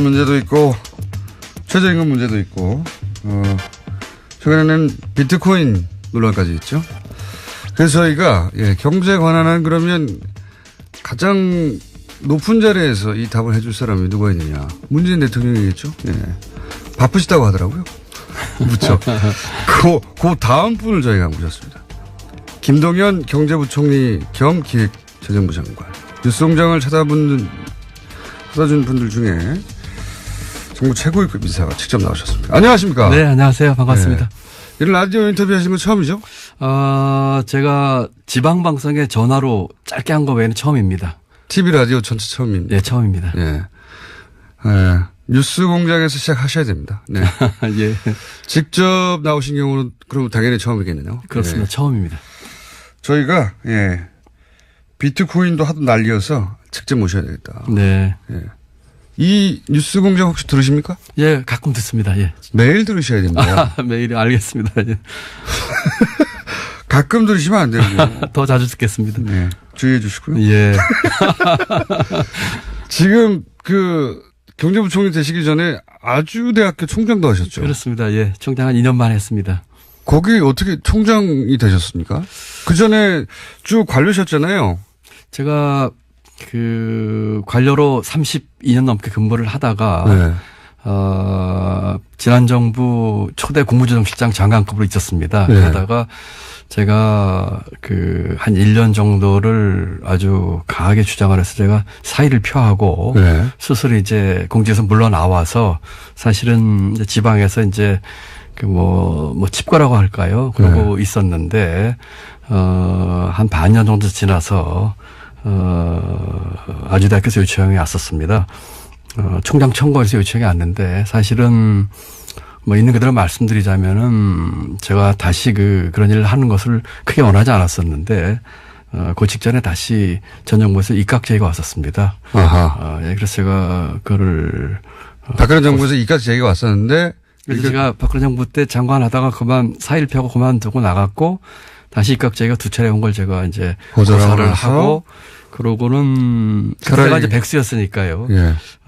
문제도 있고 최저임금 문제도 있고 최근에는 비트코인 논란까지 있죠. 그래서 저희가 경제 관한은 그러면 가장 높은 자리에서 이 답을 해줄 사람이 누가 있느냐. 문재인 대통령이겠죠. 바쁘시다고 하더라고요. 그렇죠. 그 다음 분을 저희가 모셨습니다. 김동연 경제부총리 겸 기획재정부 장관. 뉴스공장을 찾아준 분들 중에 정부 최고위급 인사가 직접 나오셨습니다. 안녕하십니까? 네, 안녕하세요. 반갑습니다. 이런 라디오 인터뷰 하신 건 처음이죠? 제가 지방방송에 전화로 짧게 한 거 외에는 처음입니다. TV 라디오 전체 처음입니다. 네, 처음입니다. 뉴스 공장에서 시작하셔야 됩니다. 네. 예. 직접 나오신 경우는 그럼 당연히 처음이겠네요. 그렇습니다. 처음입니다. 저희가 비트코인도 하도 난리여서 직접 모셔야 되겠다. 네. 이 뉴스 공장 혹시 들으십니까? 예, 가끔 듣습니다. 예. 매일 들으셔야 됩니다. 매일 알겠습니다. 예. 가끔 들으시면 안 되고요. 더 자주 듣겠습니다. 네. 주의해 주시고요. 예. 지금 경제부총리 되시기 전에 아주대학교 총장도 하셨죠? 그렇습니다. 예. 총장 한 2년만 했습니다. 거기 어떻게 총장이 되셨습니까? 그 전에 쭉 관료셨잖아요. 제가 관료로 32년 넘게 근무를 하다가 지난 정부 초대 국무조정실장 장관급으로 있었습니다. 그러다가 제가 한 1년 정도를 아주 강하게 주장을 해서 제가 사의를 표하고 스스로 이제 공직에서 물러나와서 사실은 이제 지방에서 이제 칩거라고 할까요? 그러고 있었는데 한 반년 정도 지나서 아주대학교에서 요청이 왔었습니다. 총장 청구에서 요청이 왔는데 사실은 있는 그대로 말씀드리자면은 제가 다시 그런 일을 하는 것을 크게 원하지 않았었는데 그 직전에 다시 전 정부에서 입각 제의가 왔었습니다. 그래서 제가 그거를 박근혜 정부에서 입각 제의가 왔었는데 그래서 제가 박근혜 정부 때 장관하다가 사의를 펴고 그만두고 나갔고 다시 입각 제의가 두 차례 온 걸 제가 이제 고사를 하고 그러고는 그때가 이제 백수였으니까요.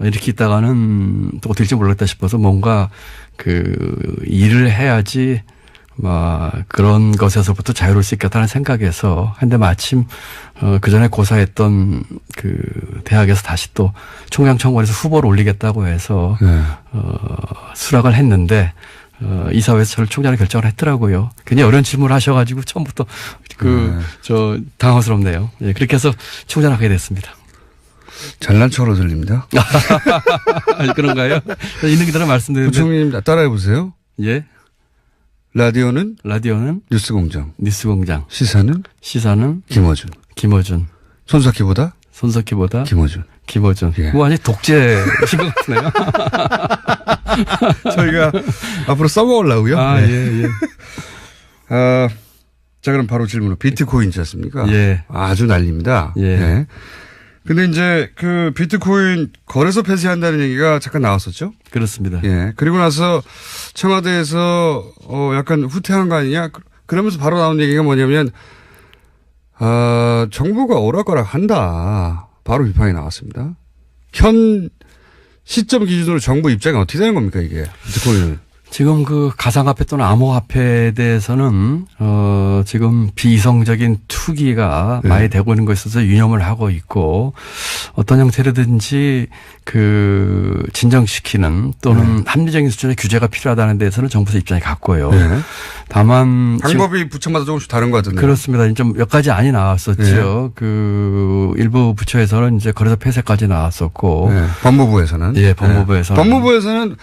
이렇게 있다가는 또 될지 몰랐다 싶어서 뭔가 일을 해야지 그런 것에서부터 자유로울 수 있겠다는 생각에서 한데 마침 그 전에 고사했던 대학에서 다시 또 총장 청구에서 후보를 올리겠다고 해서 수락을 했는데 이사회에서 저를 총장으로 결정을 했더라고요. 굉장히 어려운 질문을 하셔가지고 처음부터 당황스럽네요. 예, 그렇게 해서 총장을 하게 됐습니다. 잘난 척으로 들립니다. 그런가요? 있는 그대로 말씀드리는데. 부총리님 따라해 보세요. 예. 라디오는 뉴스공장. 시사는 김어준. 손석희보다 김어준. 예. 완전히 독재신 것 같네요. 저희가 앞으로 써먹으려고요. 예. 자, 그럼 바로 질문으로 비트코인이지 않습니까? 예. 아주 난립니다. 예. 근데 이제 비트코인 거래소 폐쇄한다는 얘기가 잠깐 나왔었죠? 그렇습니다. 예. 그리고 나서 청와대에서 약간 후퇴한 거 아니냐? 그러면서 바로 나온 얘기가 뭐냐면 정부가 오락가락 한다. 바로 비판이 나왔습니다. 현 시점 기준으로 정부 입장이 어떻게 되는 겁니까, 이게? 비트코인은. 지금 가상화폐 또는 암호화폐에 대해서는 지금 비이성적인 투기가 많이 되고 있는 것에 있어서 유념을 하고 있고 어떤 형태로든지 진정시키는 또는 합리적인 수준의 규제가 필요하다는 데에서는 정부에서 입장이 같고요. 다만 방법이 부처마다 조금씩 다른 것 같은데. 그렇습니다. 좀 몇 가지 안이 나왔었죠. 일부 부처에서는 이제 거래소 폐쇄까지 나왔었고 법무부에서는. 예, 법무부에서는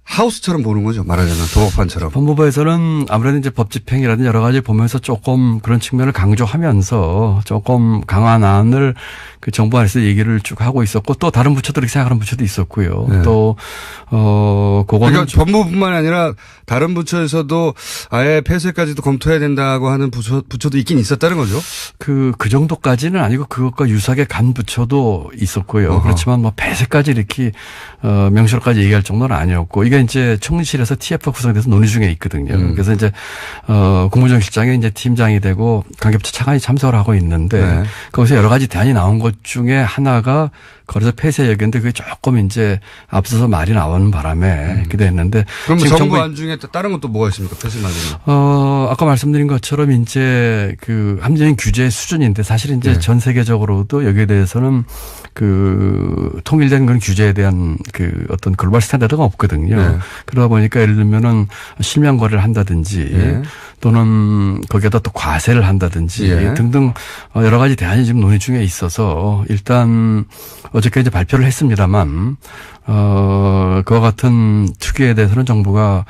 하우스처럼 보는 거죠. 말하자면 도박판처럼. 법무부에서는 아무래도 이제 법 집행이라든지 여러 가지 보면서 조금 그런 측면을 강조하면서 조금 강한 안을 정부 안에서 얘기를 쭉 하고 있었고 또 다른 부처들이 생각하는 부처도 있었고요. 또 그거는 그러니까 법무부뿐만 아니라 다른 부처에서도 아예 폐쇄까지도 검토해야 된다고 하는 부처도 있긴 있었다는 거죠. 그 정도까지는 아니고 그것과 유사하게 간 부처도 있었고요. 그렇지만 폐쇄까지 이렇게 명시로까지 얘기할 정도는 아니었고 이게 이제 총리실에서 TF가 구성돼서 논의 중에 있거든요. 그래서 이제 국무조정실장이 이제 팀장이 되고 관계부처 차관이 참석을 하고 있는데 거기서 여러 가지 대안이 나온 것 중에 하나가 거래소 폐쇄 얘기인데 그게 조금 이제 앞서서 말이 나오는 바람에 이렇게 됐는데. 그럼 정부 안중에 다른 것도 뭐가 있습니까? 폐쇄 말고는. 아까 말씀드린 것처럼 이제 그 함정인 규제 수준인데 사실 이제 네. 전 세계적으로도 여기에 대해서는 그 통일된 그런 규제에 대한 그 어떤 글로벌 스탠다드가 없거든요. 네. 그러다 보니까 예를 들면은 실명 거래를 한다든지 네. 또는 거기에다 또 과세를 한다든지 네. 등등 여러 가지 대안이 지금 논의 중에 있어서 일단 어저께 이제 발표를 했습니다만 그와 같은 투기에 대해서는 정부가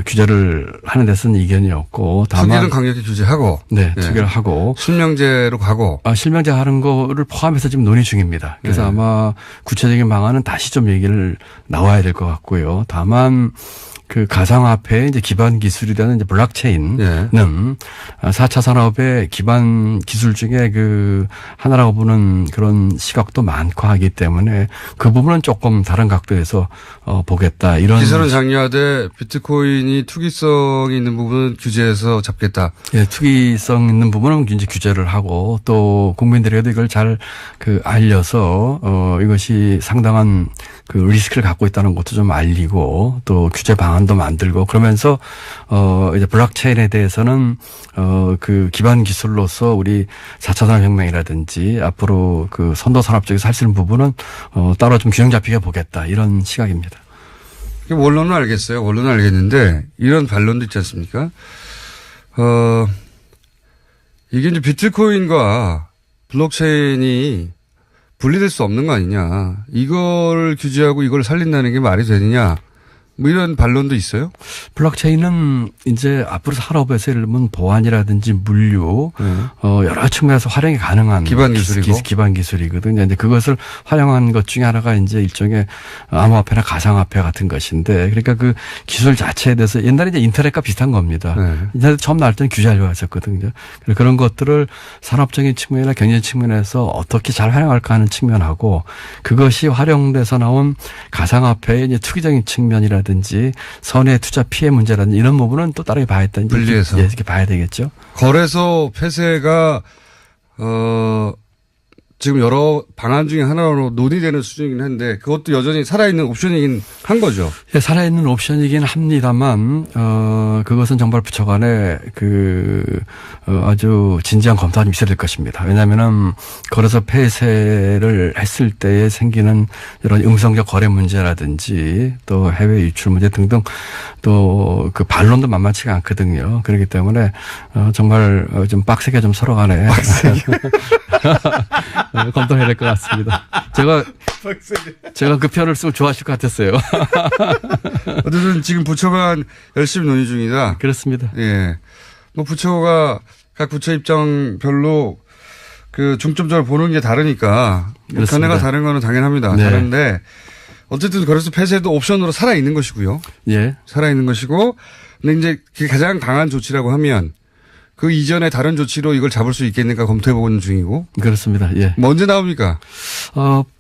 규제를 하는 데서는 이견이 없고 다만 투기는 강력히 규제하고 네, 투기를 하고 실명제로 가고 실명제 하는 거를 포함해서 지금 논의 중입니다. 그래서 네. 아마 구체적인 방안은 다시 좀 얘기를 나와야 될 것 같고요. 다만 그 가상화폐의 이제 기반 기술이 되는 이제 블록체인은 4차 산업의 기반 기술 중에 그 하나라고 보는 그런 시각도 많고 하기 때문에 그 부분은 조금 다른 각도에서 보겠다. 이런 기술은 장려하되 비트코인이 투기성이 있는 부분은 규제해서 잡겠다. 예, 투기성 있는 부분은 이제 규제를 하고 또 국민들에게도 이걸 잘 그 알려서 이것이 상당한 그 리스크를 갖고 있다는 것도 좀 알리고 또 규제 방안도 만들고 그러면서 이제 블록체인에 대해서는 그 기반 기술로서 우리 4차 산업혁명이라든지 앞으로 그 선도 산업 쪽에서 할 수 있는 부분은 따로 좀 균형 잡히게 보겠다 이런 시각입니다. 원론은 알겠어요. 원론은 알겠는데 이런 반론도 있지 않습니까? 이게 이제 비트코인과 블록체인이 분리될 수 없는 거 아니냐. 이걸 규제하고 이걸 살린다는 게 말이 되느냐. 뭐 이런 반론도 있어요? 블록체인은 이제 앞으로 산업에서 예를 들면 보안이라든지 물류 여러 측면에서 활용이 가능한 기반 기술이고 기반 기술이거든요. 근데 그것을 활용한 것 중에 하나가 이제 일종의 암호화폐나 가상화폐 같은 것인데 그러니까 그 기술 자체에 대해서 옛날에 이제 인터넷과 비슷한 겁니다. 네. 인터넷 처음 나올 때는 규제하려고 했었거든요. 그런 것들을 산업적인 측면이나 경제 측면에서 어떻게 잘 활용할까 하는 측면하고 그것이 활용돼서 나온 가상화폐의 이제 투기적인 측면이라든지 선의 투자 피해 문제라든지 이런 부분은 또 따로 봐야 된다. 분리해서. 이렇게 봐야 되겠죠. 거래소 폐쇄가 지금 여러 방안 중에 하나로 논의되는 수준이긴 한데 그것도 여전히 살아있는 옵션이긴 한 거죠. 예, 살아있는 옵션이긴 합니다만 그것은 정발부처 간에 아주 진지한 검토가 좀 있어야 될 것입니다. 왜냐하면은 거래소 폐쇄를 했을 때에 생기는 이런 음성적 거래 문제라든지 또 해외 유출 문제 등등 또 그 반론도 만만치가 않거든요. 그렇기 때문에 정말 좀 빡세게 좀 서로 간에 검토해야 될 것 같습니다. 제가 그 표현을 쓰면 좋아하실 것 같았어요. 어쨌든 지금 부처 간 열심히 논의 중이다. 그렇습니다. 예. 뭐 부처가 각 부처 입장별로 그 중점적으로 보는 게 다르니까 견해가 다른 거는 당연합니다. 네. 다른데 어쨌든 거래소 폐쇄도 옵션으로 살아 있는 것이고요. 예. 살아 있는 것이고 근데 이제 그게 가장 강한 조치라고 하면 그 이전에 다른 조치로 이걸 잡을 수 있겠는가 검토해보고 있는 중이고. 그렇습니다. 예. 뭐 언제 나옵니까?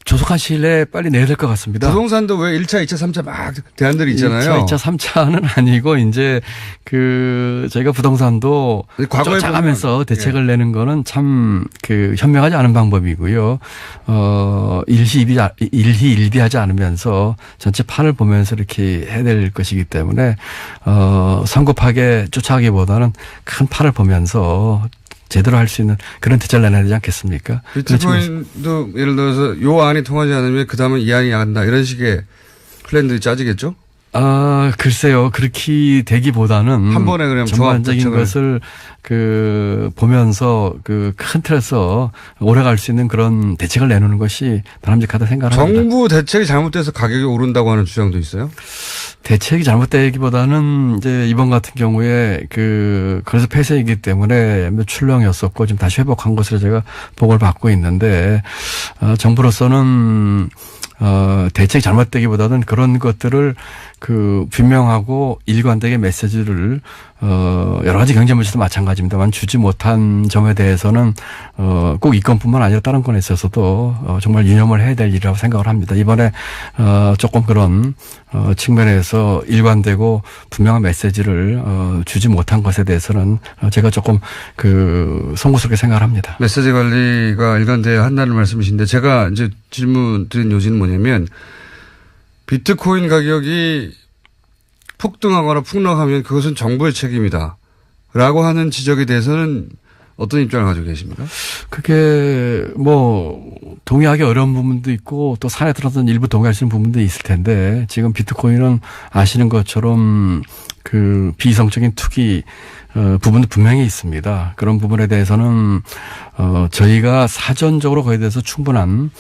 조속한 시일 내에 빨리 내야 될 것 같습니다. 부동산도 왜 1차, 2차, 3차 막 대안들이 있잖아요. 1차, 2차, 3차는 아니고 이제 저희가 부동산도 쫓아가면서 대책을 내는 거는 참 현명하지 않은 방법이고요. 일희일비하지 않으면서 전체 판을 보면서 이렇게 해야 될 것이기 때문에 성급하게 쫓아가기보다는 큰 판을 보면서 제대로 할 수 있는 그런 대책을 내놔야 되지 않겠습니까? 비트코인도 예를 들어서 요 안이 통하지 않으면 그 다음은 이 안이 나간다 이런 식의 플랜들이 짜지겠죠? 글쎄요. 그렇게 되기보다는 한 번에 그냥 전반적인 것을 보면서 큰 틀에서 오래 갈 수 있는 그런 대책을 내놓는 것이 바람직하다 생각합니다. 정부 대책이 잘못돼서 가격이 오른다고 하는 주장도 있어요? 대책이 잘못되기보다는 이제 이번 같은 경우에 그래서 폐쇄이기 때문에 출렁이었었고 지금 다시 회복한 것으로 제가 보고를 받고 있는데 정부로서는 대책이 잘못되기보다는 그런 것들을 그 분명하고 일관되게 메시지를 여러 가지 경제 문제도 마찬가지입니다만 주지 못한 점에 대해서는 꼭 이 건뿐만 아니라 다른 건에 있어서도 정말 유념을 해야 될 일이라고 생각을 합니다. 이번에 조금 그런 측면에서 일관되고 분명한 메시지를 주지 못한 것에 대해서는 제가 조금 그 송구스럽게 생각을 합니다. 메시지 관리가 일관되어야 한다는 말씀이신데 제가 이제 질문 드린 요지는 뭐냐면 비트코인 가격이 폭등하거나 폭락하면 그것은 정부의 책임이다 라고 하는 지적에 대해서는 어떤 입장을 가지고 계십니까? 그게 뭐 동의하기 어려운 부분도 있고 또 사례 들어서는 일부 동의하시는 부분도 있을 텐데 지금 비트코인은 아시는 것처럼 그 비이성적인 투기 부분도 분명히 있습니다. 그런 부분에 대해서는 저희가 사전적으로 거기에 대해서 충분한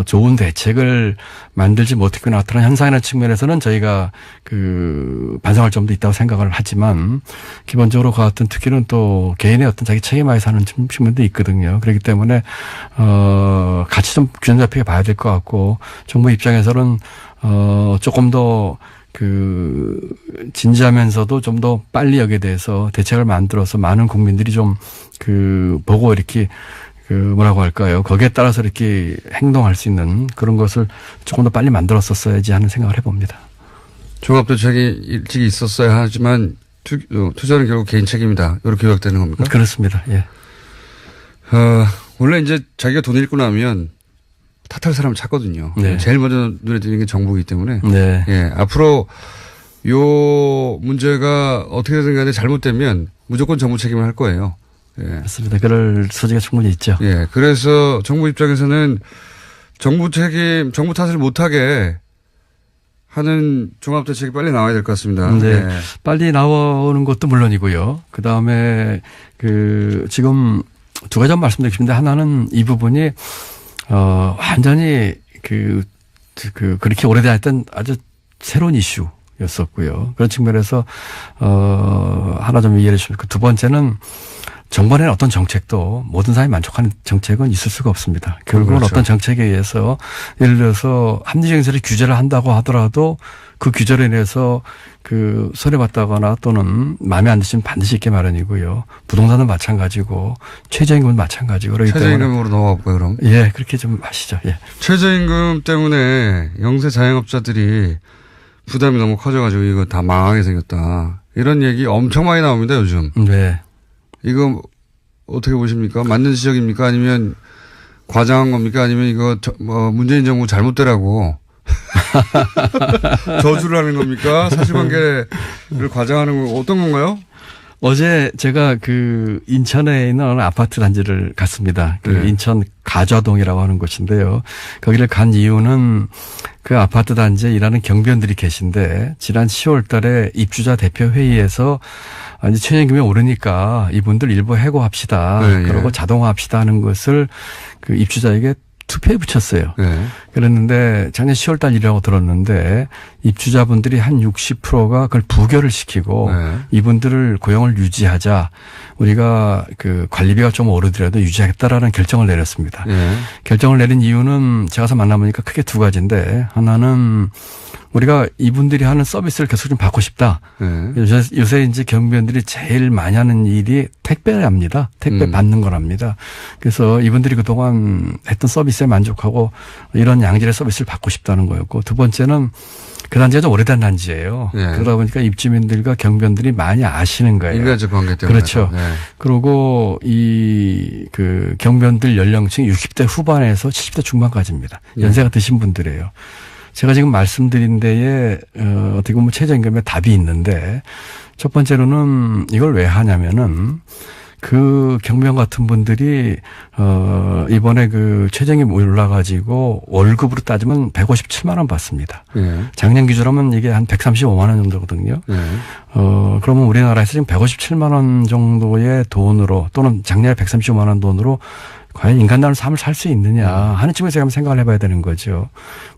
좋은 대책을 만들지 못했고 나타난 현상이라는 측면에서는 저희가 그 반성할 점도 있다고 생각을 하지만 기본적으로 그 같은 투기는 또 개인의 어떤 자기 책임하에서 하는 측면도 있거든요. 그렇기 때문에 같이 좀 균형 잡히게 봐야 될 것 같고 정부 입장에서는 조금 더 그 진지하면서도 좀 더 빨리 여기에 대해서 대책을 만들어서 많은 국민들이 좀 그 보고 이렇게 그 뭐라고 할까요? 거기에 따라서 이렇게 행동할 수 있는 그런 것을 조금 더 빨리 만들었었어야지 하는 생각을 해봅니다. 종합대책이 일찍 있었어야 하지만 투자는 결국 개인 책임이다. 이렇게 요약되는 겁니까? 그렇습니다. 예. 원래 이제 자기가 돈 잃고 나면 탓할 사람을 찾거든요. 네. 제일 먼저 눈에 띄는 게 정부이기 때문에. 네. 예. 앞으로 요 문제가 어떻게 되든 간에 잘못되면 무조건 정부 책임을 할 거예요. 예. 맞습니다. 그럴 소지가 충분히 있죠. 예. 그래서 정부 입장에서는 정부 탓을 못하게 하는 종합대책이 빨리 나와야 될 것 같습니다. 네. 예. 빨리 나오는 것도 물론이고요. 그 다음에 지금 두 가지 말씀드리고 싶은데 하나는 이 부분이 완전히 그렇게 오래됐던 아주 새로운 이슈였었고요. 그런 측면에서 하나 좀 이해해 주시면 두 번째는 정부의 어떤 정책도 모든 사람이 만족하는 정책은 있을 수가 없습니다. 결국은 그렇죠. 어떤 정책에 의해서 예를 들어서 합리적인 규제를 한다고 하더라도 그 규제로 인해서 그 손해봤다거나 또는 마음에 안 드시면 반드시 있게 마련이고요. 부동산은 마찬가지고 최저임금은 마찬가지고 그렇기 때문에. 최저임금으로 넘어가 볼까요 그럼? 예, 그렇게 좀 하시죠. 예. 최저임금 때문에 영세 자영업자들이 부담이 너무 커져가지고 이거 다 망하게 생겼다. 이런 얘기 엄청 많이 나옵니다 요즘. 네. 이거 어떻게 보십니까? 맞는 지적입니까? 아니면 과장한 겁니까? 아니면 이거 문재인 정부 잘못되라고 저주를 하는 겁니까? 사실관계를 과장하는 건 어떤 건가요? 어제 제가 인천에 있는 어느 아파트 단지를 갔습니다. 네. 인천 가좌동이라고 하는 곳인데요. 거기를 간 이유는 그 아파트 단지에 일하는 경비원들이 계신데 지난 10월 달에 입주자 대표 회의에서 이제 최저임금이 오르니까 이분들 일부 해고합시다. 네, 그리고 예. 자동화합시다 하는 것을 그 입주자에게 투표에 붙였어요. 네. 그랬는데 작년 10월 달 일이라고 들었는데 입주자분들이 한 60%가 그걸 부결을 시키고 네. 이분들을 고용을 유지하자 우리가 관리비가 좀 오르더라도 유지하겠다라는 결정을 내렸습니다. 네. 결정을 내린 이유는 제가 가서 만나보니까 크게 두 가지인데 하나는 우리가 이분들이 하는 서비스를 계속 좀 받고 싶다. 네. 요새 이제 경비원들이 제일 많이 하는 일이 택배랍니다. 택배 받는 거랍니다. 그래서 이분들이 그동안 했던 서비스에 만족하고 이런 양질의 서비스를 받고 싶다는 거였고 두 번째는 그 단지가 좀 오래된 단지예요. 네. 그러다 보니까 입주민들과 경비원들이 많이 아시는 거예요. 인간적 관계 때문에. 그렇죠. 네. 그리고 경비원들 연령층이 60대 후반에서 70대 중반까지입니다. 연세가 드신 분들이에요. 제가 지금 말씀드린 데에 어떻게 보면 최저임금에 답이 있는데 첫 번째로는 이걸 왜 하냐면은 그 경비원 같은 분들이 이번에 최저임금이 올라가지고 월급으로 따지면 157만 원 받습니다. 네. 작년 기준하면 이게 한 135만 원 정도거든요. 네. 그러면 우리나라에서 지금 157만 원 정도의 돈으로 또는 작년에 135만 원 돈으로 과연 인간다운 삶을 살 수 있느냐 하는 측면에서 한번 생각을 해봐야 되는 거죠.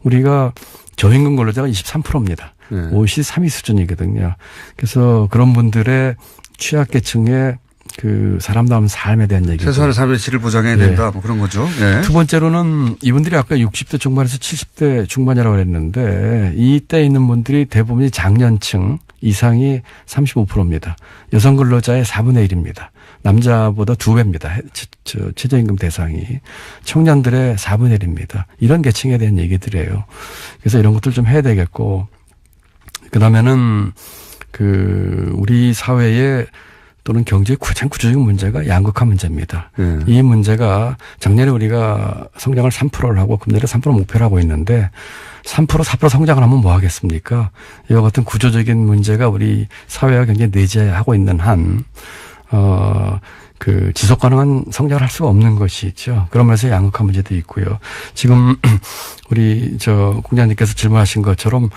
우리가 저임금 근로자가 23%입니다. 네. OECD 3위 수준이거든요. 그래서 그런 분들의 취약계층의 그 사람다운 삶에 대한 얘기고. 최소한의 삶의 질을 보장해야 된다. 뭐 그런 거죠. 예. 두 번째로는 이분들이 아까 60대 중반에서 70대 중반이라고 그랬는데 이때 있는 분들이 대부분이 장년층 이상이 35%입니다. 여성 근로자의 4분의 1입니다. 남자보다 2배입니다. 최저임금 대상이. 청년들의 4분의 1입니다. 이런 계층에 대한 얘기들이에요. 그래서 이런 것들 좀 해야 되겠고, 그 다음에는 우리 사회에 또는 경제의 가장 구조적인 문제가 양극화 문제입니다. 이 문제가 작년에 우리가 성장을 3%를 하고 금년에 3% 목표를 하고 있는데 3%, 4% 성장을 하면 뭐 하겠습니까? 이와 같은 구조적인 문제가 우리 사회와 굉장히 내재하고 있는 한 지속 가능한 성장을 할 수가 없는 것이죠. 그러면서 양극화 문제도 있고요. 지금 우리 국장님께서 질문하신 것처럼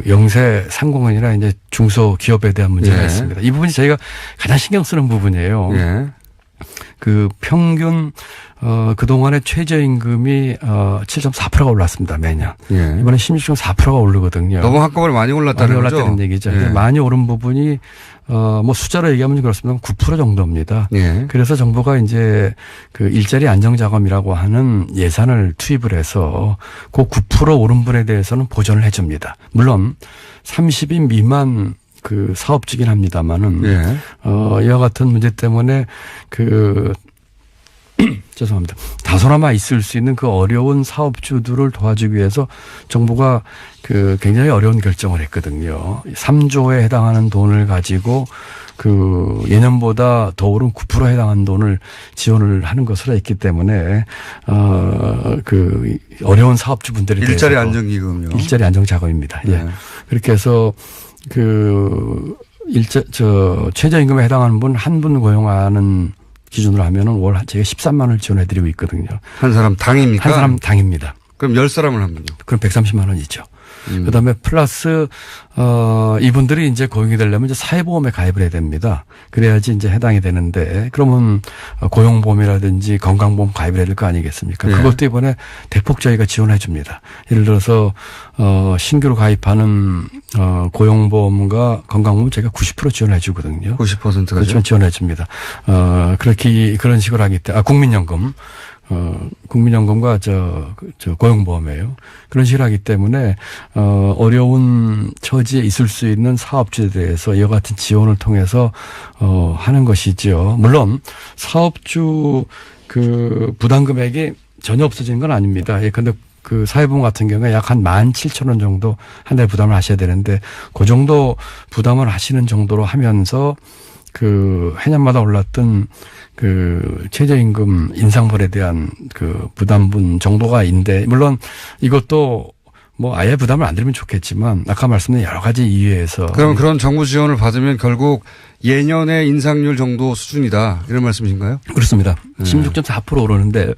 영세 상공인이나 이제 중소기업에 대한 문제가 있습니다. 이 부분이 저희가 가장 신경 쓰는 부분이에요. 평균 그동안의 최저임금이 7.4%가 올랐습니다. 매년. 이번에 16.4%가 오르거든요. 너무 한꺼번에 많이 올랐다는 거죠? 올랐다는 얘기죠. 많이 오른 부분이 숫자로 얘기하면 그렇습니다. 9% 정도입니다. 그래서 정부가 이제 일자리 안정자금이라고 하는 예산을 투입을 해서 그 9% 오른 분에 대해서는 보전을 해줍니다. 물론 30인 미만 사업주긴 합니다만은 이와 같은 문제 때문에 죄송합니다. 다소나마 있을 수 있는 어려운 사업주들을 도와주기 위해서 정부가 굉장히 어려운 결정을 했거든요. 3조에 해당하는 돈을 가지고 예년보다 더 오른 9%에 해당하는 돈을 지원을 하는 것으로 했기 때문에 어려운 사업주분들이 일자리 안정기금요. 일자리 안정자금입니다. 그렇게 해서 최저임금에 해당하는 분 한 분 고용하는 기준으로 하면은 월 제가 13만 원을 지원해드리고 있거든요. 한 사람 당입니까? 한 사람 당입니다. 그럼 10사람을 하면요? 그럼 130만 원이죠. 그다음에 플러스 이분들이 이제 고용이 되려면 이제 사회보험에 가입을 해야 됩니다. 그래야지 이제 해당이 되는데 그러면 고용보험이라든지 건강보험 가입을 해야 될 거 아니겠습니까? 그것도 이번에 대폭 저희가 지원해 줍니다. 예를 들어서 신규로 가입하는 고용보험과 건강보험 제가 90% 지원해 주거든요. 90%가 그렇죠. 지원해 줍니다. 그런 식으로 하기 때문에 국민연금. 국민연금과 고용보험이에요. 그런 식으로 하기 때문에 어려운 처지에 있을 수 있는 사업주에 대해서 이와 같은 지원을 통해서 하는 것이죠. 물론 사업주 부담 금액이 전혀 없어지는 건 아닙니다. 그런데 사회보험 같은 경우에 약 한 17,000원 정도 한 달 부담을 하셔야 되는데 그 정도 부담을 하시는 정도로 하면서 해년마다 올랐던 최저임금 인상분에 대한 부담분 정도가 있는데, 물론 이것도 아예 부담을 안 드리면 좋겠지만, 아까 말씀드린 여러 가지 이유에서. 그럼 그런 정부 지원을 받으면 결국 예년의 인상률 정도 수준이다. 이런 말씀이신가요? 그렇습니다. 16.4% 오르는데,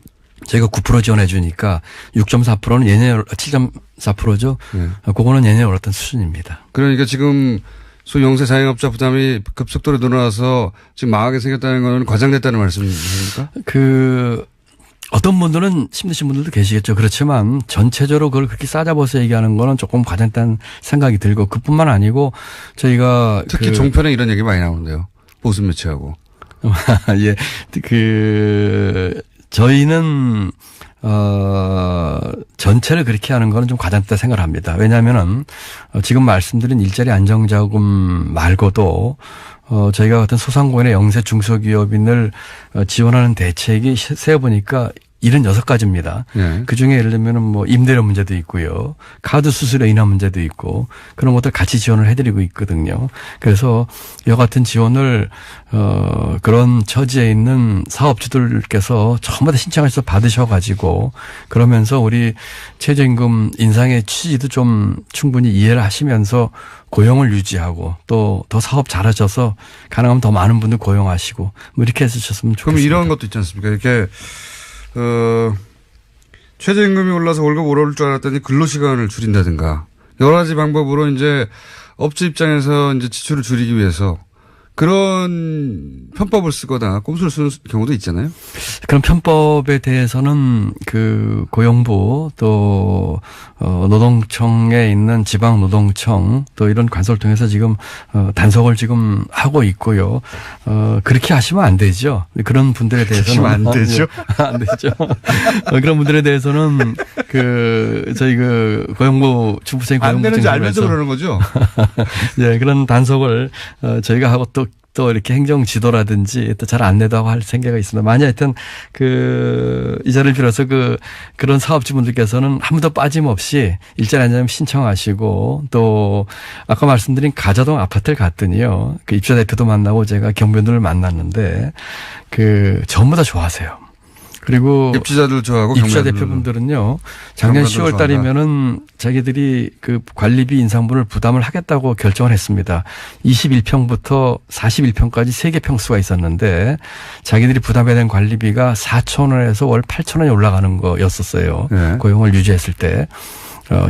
저희가 9% 지원해 주니까 6.4%는 예년에 7.4%죠. 그거는 예년에 올랐던 수준입니다. 그러니까 지금 소위 영세 자영업자 부담이 급속도로 늘어나서 지금 망하게 생겼다는 건 과장됐다는 말씀이십니까? 어떤 분들은 힘드신 분들도 계시겠죠. 그렇지만 전체적으로 그걸 그렇게 싸잡아서 얘기하는 거는 조금 과장됐다는 생각이 들고, 그뿐만 아니고 저희가 특히 종편에 이런 얘기 많이 나오는데요. 보수 매체하고. 예. 저희는 전체를 그렇게 하는 거는 좀 과장됐다 생각을 합니다. 왜냐하면은 지금 말씀드린 일자리 안정자금 말고도 저희가 같은 소상공인의 영세 중소기업인을 지원하는 대책이 세어보니까 76가지입니다. 그중에 예를 들면 임대료 문제도 있고요. 카드 수수료 인하 문제도 있고, 그런 것들 같이 지원을 해드리고 있거든요. 그래서 이와 같은 지원을 그런 처지에 있는 사업주들께서 전부 다 신청해서 받으셔가지고, 그러면서 우리 최저임금 인상의 취지도 좀 충분히 이해를 하시면서 고용을 유지하고 또 더 사업 잘하셔서 가능하면 더 많은 분들 고용하시고 이렇게 해주셨으면 좋겠습니다. 그럼 이런 것도 있지 않습니까? 이렇게 최저임금이 올라서 월급 오를 줄 알았더니 근로시간을 줄인다든가 여러 가지 방법으로 이제 업체 입장에서 이제 지출을 줄이기 위해서 그런 편법을 쓰거나 꼼수를 쓰는 경우도 있잖아요. 그런 편법에 대해서는 고용부 또 노동청에 있는 지방 노동청 또 이런 관서를 통해서 지금 단속을 지금 하고 있고요. 그렇게 하시면 안 되죠. 그런 분들에 대해서는 안 되죠. 안 되죠. 그런 분들에 대해서는 저희 고용부 중부생 안 되는지 고용부청에서 알면서 그러는 거죠. 예, 그런 단속을 저희가 하고 또 이렇게 행정 지도라든지 또 잘 안내도 하고 할 생각이 있습니다. 만약 하여튼 이 자리를 빌어서 그런 사업주분들께서는 한 번도 빠짐없이 일자리 안전을 신청하시고 또 아까 말씀드린 가자동 아파트를 갔더니요. 입주자 대표도 만나고 제가 경비원들을 만났는데 전부 다 좋아하세요. 그리고 입주자들 좋아하고 입주자 대표분들은요. 작년 10월 달이면은 자기들이 관리비 인상분을 부담을 하겠다고 결정을 했습니다. 21평부터 41평까지 3개 평수가 있었는데 자기들이 부담해야 되는 관리비가 4,000원에서 월 8,000원이 올라가는 거였었어요. 네. 고용을 유지했을 때.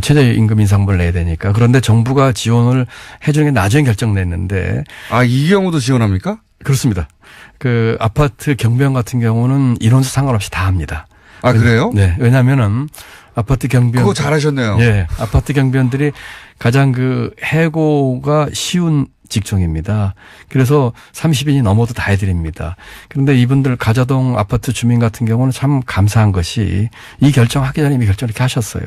최저임금 인상분을 내야 되니까. 그런데 정부가 지원을 해주는 게 나중에 결정냈는데. 이 경우도 지원합니까? 그렇습니다. 아파트 경비원 같은 경우는 인원수 상관없이 다 합니다. 그래요? 네. 왜냐면은 아파트 경비원. 그거 잘하셨네요. 예. 아파트 경비원들이 가장 해고가 쉬운 직종입니다. 그래서 30인이 넘어도 다 해드립니다. 그런데 이분들 가자동 아파트 주민 같은 경우는 참 감사한 것이 이 결정하기 전에 이미 결정을 이렇게 하셨어요.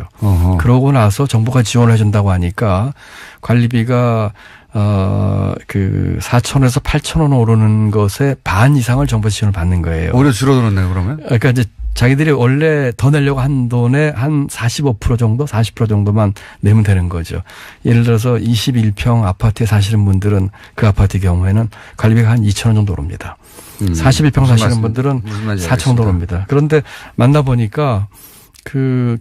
그러고 나서 정부가 지원을 해준다고 하니까 관리비가 4,000원에서 8,000원 오르는 것에 반 이상을 정부 지원을 받는 거예요. 오히려 줄어들었네요, 그러면? 그러니까 이제 자기들이 원래 더 내려고 한 돈의 한 45% 정도, 40% 정도만 내면 되는 거죠. 예를 들어서 21평 아파트에 사시는 분들은 그 아파트 경우에는 관리비가 한 2,000원 정도 오릅니다. 41평 사시는 분들은 4,000원 정도 오릅니다. 그런데 만나보니까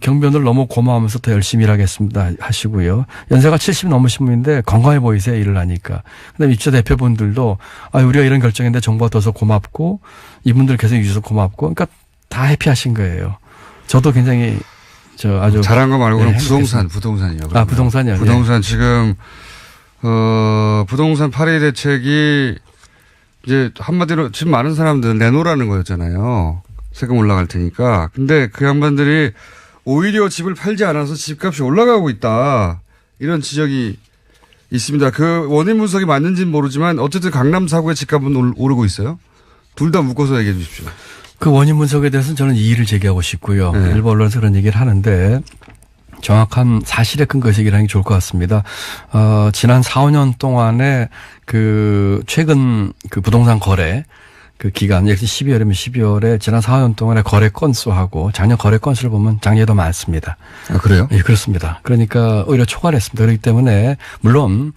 경비원들 너무 고마워하면서 더 열심히 일하겠습니다 하시고요. 연세가 70 넘으신 분인데 건강해 보이세요, 일을 하니까. 그다음에 입주자 대표분들도 우리가 이런 결정인데 정부가 더서 고맙고 이분들 계속 유지해서 고맙고 그러니까 다 해피하신 거예요. 저도 굉장히 아주 잘한 거 말고는 부동산이요. 부동산이요. 부동산 지금 부동산 파리 대책이 이제 한마디로 지금 많은 사람들 내놓으라는 거였잖아요. 세금 올라갈 테니까. 근데 그 양반들이 오히려 집을 팔지 않아서 집값이 올라가고 있다. 이런 지적이 있습니다. 원인 분석이 맞는지는 모르지만 어쨌든 강남 4구의 집값은 오르고 있어요. 둘 다 묶어서 얘기해 주십시오. 원인 분석에 대해서는 저는 이의를 제기하고 싶고요. 네. 일부 언론에서 그런 얘기를 하는데 정확한 사실에 근거해서 얘기를 하는 게 좋을 것 같습니다. 지난 4, 5년 동안에 최근 부동산 거래 기간, 예를 들어 12월이면 12월에 지난 4, 5년 동안의 거래 건수하고 작년 거래 건수를 보면 작년에 더 많습니다. 그래요? 예, 그렇습니다. 그러니까 오히려 초과했습니다. 그렇기 때문에 물론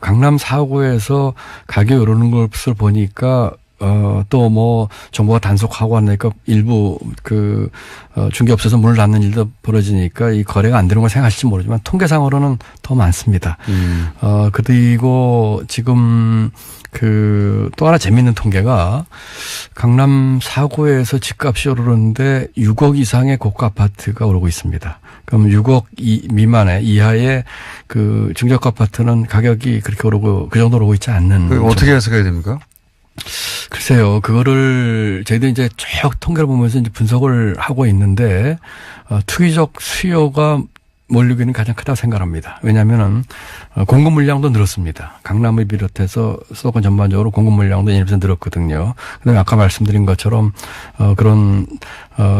강남 4구에서 가격이 오르는 것을 보니까 또 정부가 단속하고 하니까 일부 중개업소에서 문을 닫는 일도 벌어지니까 이 거래가 안 되는 걸 생각하실지 모르지만 통계상으로는 더 많습니다. 그리고 지금 또 하나 재미있는 통계가 강남 4구에서 집값이 오르는데 6억 이상의 고가 아파트가 오르고 있습니다. 그럼 6억 미만의 이하의 중저가 아파트는 가격이 그렇게 오르고 그 정도로 오고 있지 않는. 어떻게 해석해야 됩니까? 글쎄요, 그거를 저희들이 이제 쭉 통계를 보면서 이제 분석을 하고 있는데, 투기적 수요가 몰리고 있는 가장 크다고 생각합니다. 왜냐하면은, 공급 물량도 늘었습니다. 강남을 비롯해서 수도권 전반적으로 공급 물량도 1% 늘었거든요. 그 다음에 아까 말씀드린 것처럼, 그런,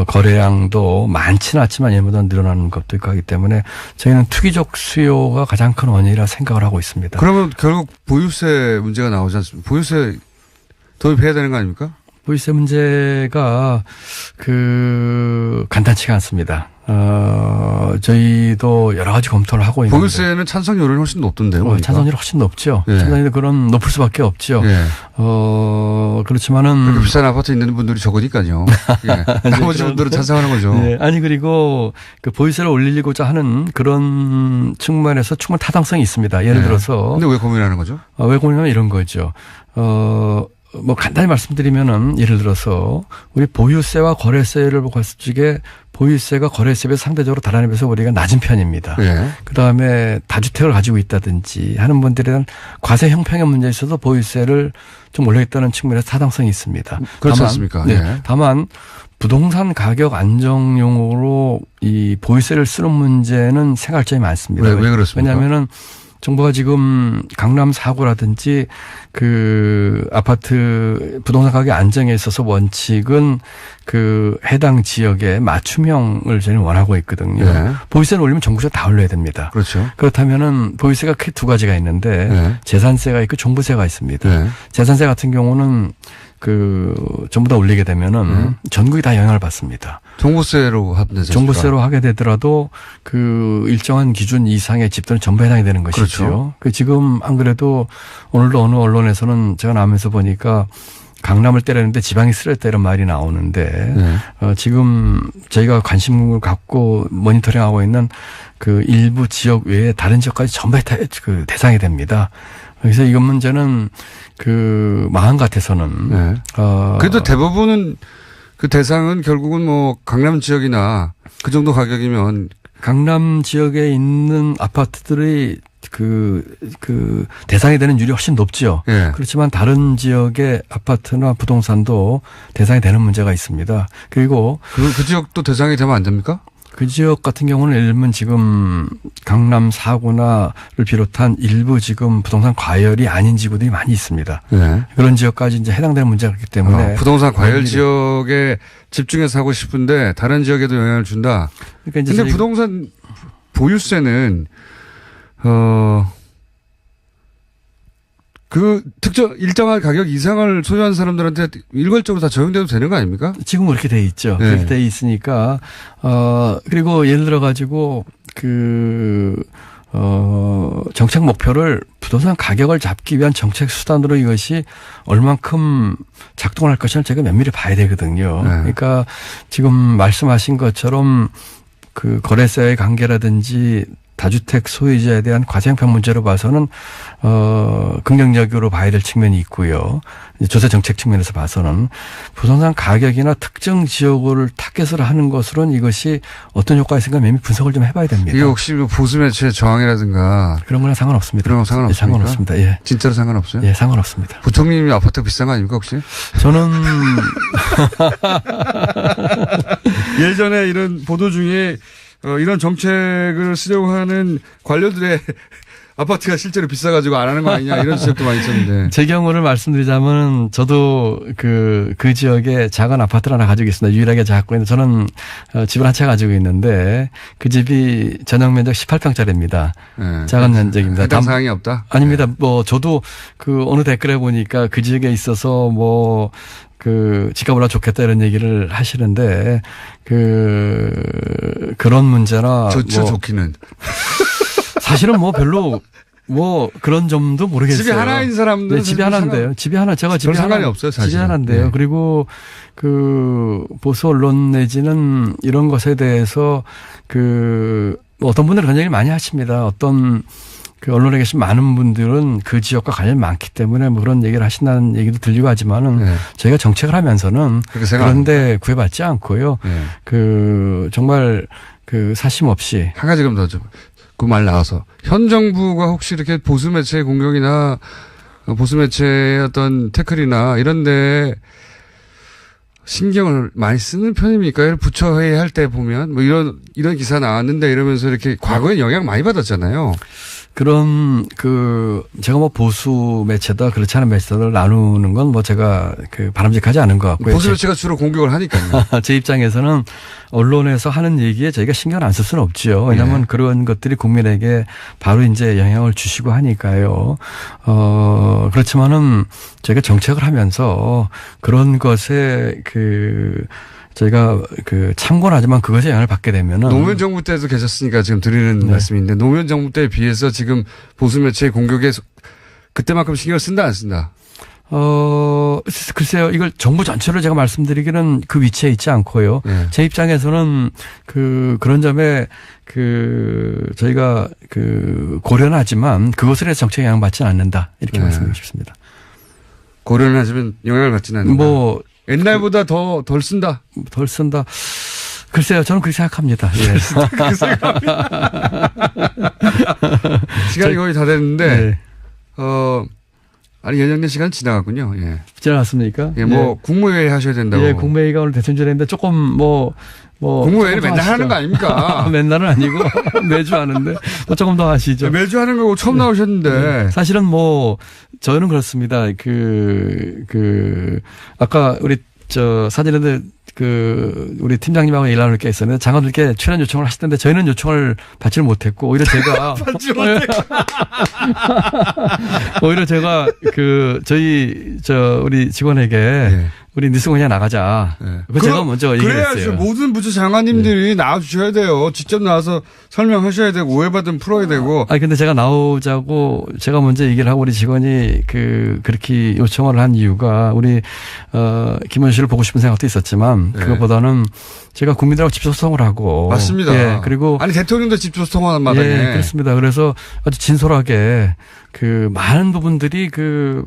거래량도 많지는 않지만 얘보다 늘어나는 것도 있고 하기 때문에 저희는 투기적 수요가 가장 큰 원인이라 생각을 하고 있습니다. 그러면 결국 보유세 문제가 나오지 않습니까? 보유세 도입해야 되는 거 아닙니까? 보유세 문제가 간단치가 않습니다. 저희도 여러 가지 검토를 하고 있는데. 보유세는 찬성률이 훨씬 높던데요. 찬성률이 훨씬 높죠. 예. 찬성률이 그럼 높을 수밖에 없죠. 예. 그렇지만은. 그렇게 비싼 아파트 있는 분들이 적으니까요. 예. 나머지 분들은 찬성하는 거죠. 예. 아니, 그리고 보유세를 올리고자 하는 그런 측면에서 충분히 타당성이 있습니다. 예를 들어서. 근데 왜 고민하는 거죠? 왜 고민하면 이런 거죠. 뭐 간단히 말씀드리면은 예를 들어서 우리 보유세와 거래세를 봤을 적에 보유세가 거래세에 비해서 상대적으로 다른 데서 우리가 낮은 편입니다. 예. 그다음에 다주택을 가지고 있다든지 하는 분들에 대한 과세 형평의 문제에 있어서 보유세를 좀 올려있다는 측면에서 타당성이 있습니다. 그렇지 않습니까? 네. 예. 다만 부동산 가격 안정용으로 이 보유세를 쓰는 문제는 생각할 점이 많습니다. 왜 그렇습니까? 왜냐하면은 정부가 지금 강남 4구라든지 그 아파트 부동산 가격 안정에 있어서 원칙은 그 해당 지역의 맞춤형을 저는 원하고 있거든요. 네. 보유세를 올리면 정부세가 다 올려야 됩니다. 그렇죠. 그렇다면은 보유세가 크게 두 가지가 있는데 네. 재산세가 있고 종부세가 있습니다. 네. 재산세 같은 경우는 그 전부 다 올리게 되면은 전국이 다 영향을 받습니다. 종부세로 하면 되죠. 종부세로 하게 되더라도 그 일정한 기준 이상의 집들은 전부 해당이 되는 것이죠. 그렇죠. 그 지금 안 그래도 오늘도 어느 언론에서는 제가 나오면서 보니까 강남을 때렸는데 지방이 쓰렸다 이런 말이 나오는데 네. 지금 저희가 관심을 갖고 모니터링하고 있는 그 일부 지역 외에 다른 지역까지 전부 그 대상이 됩니다. 그래서 이건 문제는 그 마음 같아서는 네. 그래도 대부분은 그 대상은 결국은 뭐 강남 지역이나 그 정도 가격이면 강남 지역에 있는 아파트들이 그 대상이 되는 율이 훨씬 높죠. 네. 그렇지만 다른 지역의 아파트나 부동산도 대상이 되는 문제가 있습니다. 그리고 그 지역도 대상이 되면 안 됩니까? 그 지역 같은 경우는 예를 들면 지금 강남 4구나를 비롯한 일부 지금 부동산 과열이 아닌 지구들이 많이 있습니다. 네. 그런 지역까지 이제 해당되는 문제가 있기 때문에 부동산 과열 지역에 집중해서 하고 싶은데 다른 지역에도 영향을 준다. 그러니까 근데 부동산 보유세는 그 특정 일정한 가격 이상을 소유한 사람들한테 일괄적으로 다 적용돼도 되는 거 아닙니까? 지금 그렇게 돼 있죠. 네. 그렇게 돼 있으니까 그리고 예를 들어 가지고 정책 목표를 부동산 가격을 잡기 위한 정책 수단으로 이것이 얼만큼 작동할 것을 제가 면밀히 봐야 되거든요. 네. 그러니까 지금 말씀하신 것처럼 그 거래세의 관계라든지 다주택 소유자에 대한 과세형평 문제로 봐서는 긍정적으로 봐야 될 측면이 있고요. 조세 정책 측면에서 봐서는 부동산 가격이나 특정 지역을 타겟으로 하는 것으로는 이것이 어떤 효과가 있을까 면밀히 분석을 좀 해봐야 됩니다. 이게 혹시 보수 매체 저항이라든가 그런 거랑 상관없습니다. 그런 거 상관없습니까? 예, 상관없습니다. 예. 진짜로 상관없어요? 예, 상관없습니다. 부총리님 아파트가 비싼 거 아닙니까 혹시? 저는 예전에 이런 보도 중에 이런 정책을 쓰려고 하는 관료들의 아파트가 실제로 비싸가지고 안 하는 거 아니냐 이런 지적도 많이 있었는데. 제 경우를 말씀드리자면 저도 그 지역에 작은 아파트를 하나 가지고 있습니다. 유일하게 갖고 있는데 저는 집을 한 채 가지고 있는데 그 집이 전용 면적 18평짜리입니다. 네. 작은 면적입니다. 해당 사항이 없다? 아닙니다. 뭐 저도 그 어느 댓글에 보니까 그 지역에 있어서 뭐 집값보다 좋겠다 이런 얘기를 하시는데 그런 문제나 좋죠, 뭐 좋기는. 사실은 뭐 별로 뭐 그런 점도 모르겠어요. 집이 하나인 사람들은 네, 집이 하나인데요. 집이 하나 제가 집이 상관이 하나 없어요, 사실. 집이 하나인데요. 네. 그리고 그 보수 언론 내지는 이런 것에 대해서 어떤 분들은 그런 얘기를 많이 하십니다. 어떤 그 언론에 계신 많은 분들은 그 지역과 관련이 많기 때문에 뭐 그런 얘기를 하신다는 얘기도 들리고 하지만은 네. 저희가 정책을 하면서는 그런데 구애받지 않고요. 네. 정말 사심 없이 한 가지 더 좀 그 말 나와서 현 정부가 혹시 이렇게 보수 매체의 공격이나 보수 매체의 어떤 태클이나 이런데 신경을 많이 쓰는 편입니까? 부처회의 할 때 보면 뭐 이런 기사 나왔는데 이러면서 이렇게 과거에 영향 많이 받았잖아요. 그런 제가 뭐 보수 매체다 그렇지 않은 매체를 나누는 건 뭐 제가 바람직하지 않은 것 같고요. 보수 매체가 주로 공격을 하니까요. 제 입장에서는 언론에서 하는 얘기에 저희가 신경 안 쓸 수는 없죠. 왜냐하면 그런 것들이 국민에게 바로 이제 영향을 주시고 하니까요. 그렇지만은 저희가 정책을 하면서 그런 것에 저희가 참고는 하지만 그것에 영향을 받게 되면은 노무현 정부 때도 계셨으니까 지금 드리는 네. 말씀인데 노무현 정부 때에 비해서 지금 보수 매체의 공격에 그때만큼 신경을 쓴다 안 쓴다? 글쎄요. 이걸 정부 전체로 제가 말씀드리기는 그 위치에 있지 않고요. 네. 제 입장에서는 그런 점에 저희가 고려는 하지만 그것에 대해서 정책에 영향받지는 않는다. 이렇게 네. 말씀드리고 싶습니다. 고려는 하지만 영향을 받지는 않는다. 뭐 옛날보다 덜 쓴다. 덜 쓴다. 글쎄요, 저는 그렇게 생각합니다. 예. 그 생각합니다. 시간이 거의 다 됐는데, 예. 아니, 연장된 시간 지나갔군요. 예. 지나갔습니까? 예, 뭐, 국무회의 하셔야 된다고. 예, 국무회의가 오늘 대통령인데 조금 국무회의를 맨날 하는 거 아닙니까? 맨날은 아니고 매주 하는데 조금 더 하시죠. 매주 하는 거고 처음 나오셨는데. 사실은 저는 그렇습니다. 아까 우리 사진인데 우리 팀장님하고 일 나눌 게 있었는데 장관들께 출연 요청을 하실 텐데 저희는 요청을 받지를 못했고 오히려 제가 오히려 제가 우리 직원에게 네. 우리 뉴스 그냥 나가자. 네. 그 제가 먼저 얘기를 했어요. 그래야지 모든 부처 장관님들이 네. 나와주셔야 돼요. 직접 나와서 설명하셔야 되고 오해받으면 풀어야 되고. 아니 근데 제가 나오자고 제가 먼저 얘기를 하고 우리 직원이 그렇게 요청을 한 이유가 우리 김원수 씨를 보고 싶은 생각도 있었지만 네. 그것보다는 제가 국민들하고 직접 소통을 하고. 맞습니다. 예, 그리고 아니 대통령도 직접 소통하는 마당에. 예, 그렇습니다. 그래서 아주 진솔하게 많은 부분들이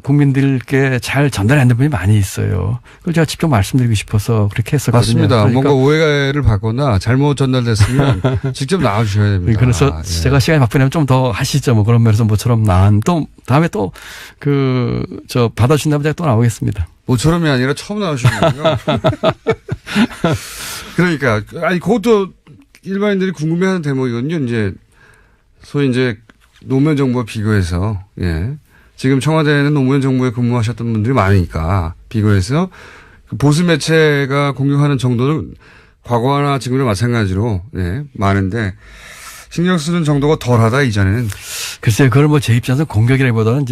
국민들께 잘 전달이 안 된 부분이 많이 있어요. 그걸 제가 직접 말씀드리고 싶어서 그렇게 했었거든요. 맞습니다. 그러니까 뭔가 오해를 받거나 잘못 전달됐으면 직접 나와주셔야 됩니다. 그래서 제가 시간이 바쁘냐면 좀 더 하시죠. 뭐 그런 면에서 모처럼 또 다음에 또 받아주신다면 제가 또 나오겠습니다. 모처럼이 아니라 처음 나오시는 거예요. 그러니까 아니 그것도 일반인들이 궁금해하는 대목이거든요. 소위 노무현 정부와 비교해서 지금 청와대에는 노무현 정부에 근무하셨던 분들이 많으니까 비교해서 보수 매체가 공격하는 정도는 과거나 지금이나 마찬가지로 많은데 신경 쓰는 정도가 덜하다 이전에는. 글쎄요, 그걸 제 입장에서 공격이라기보다는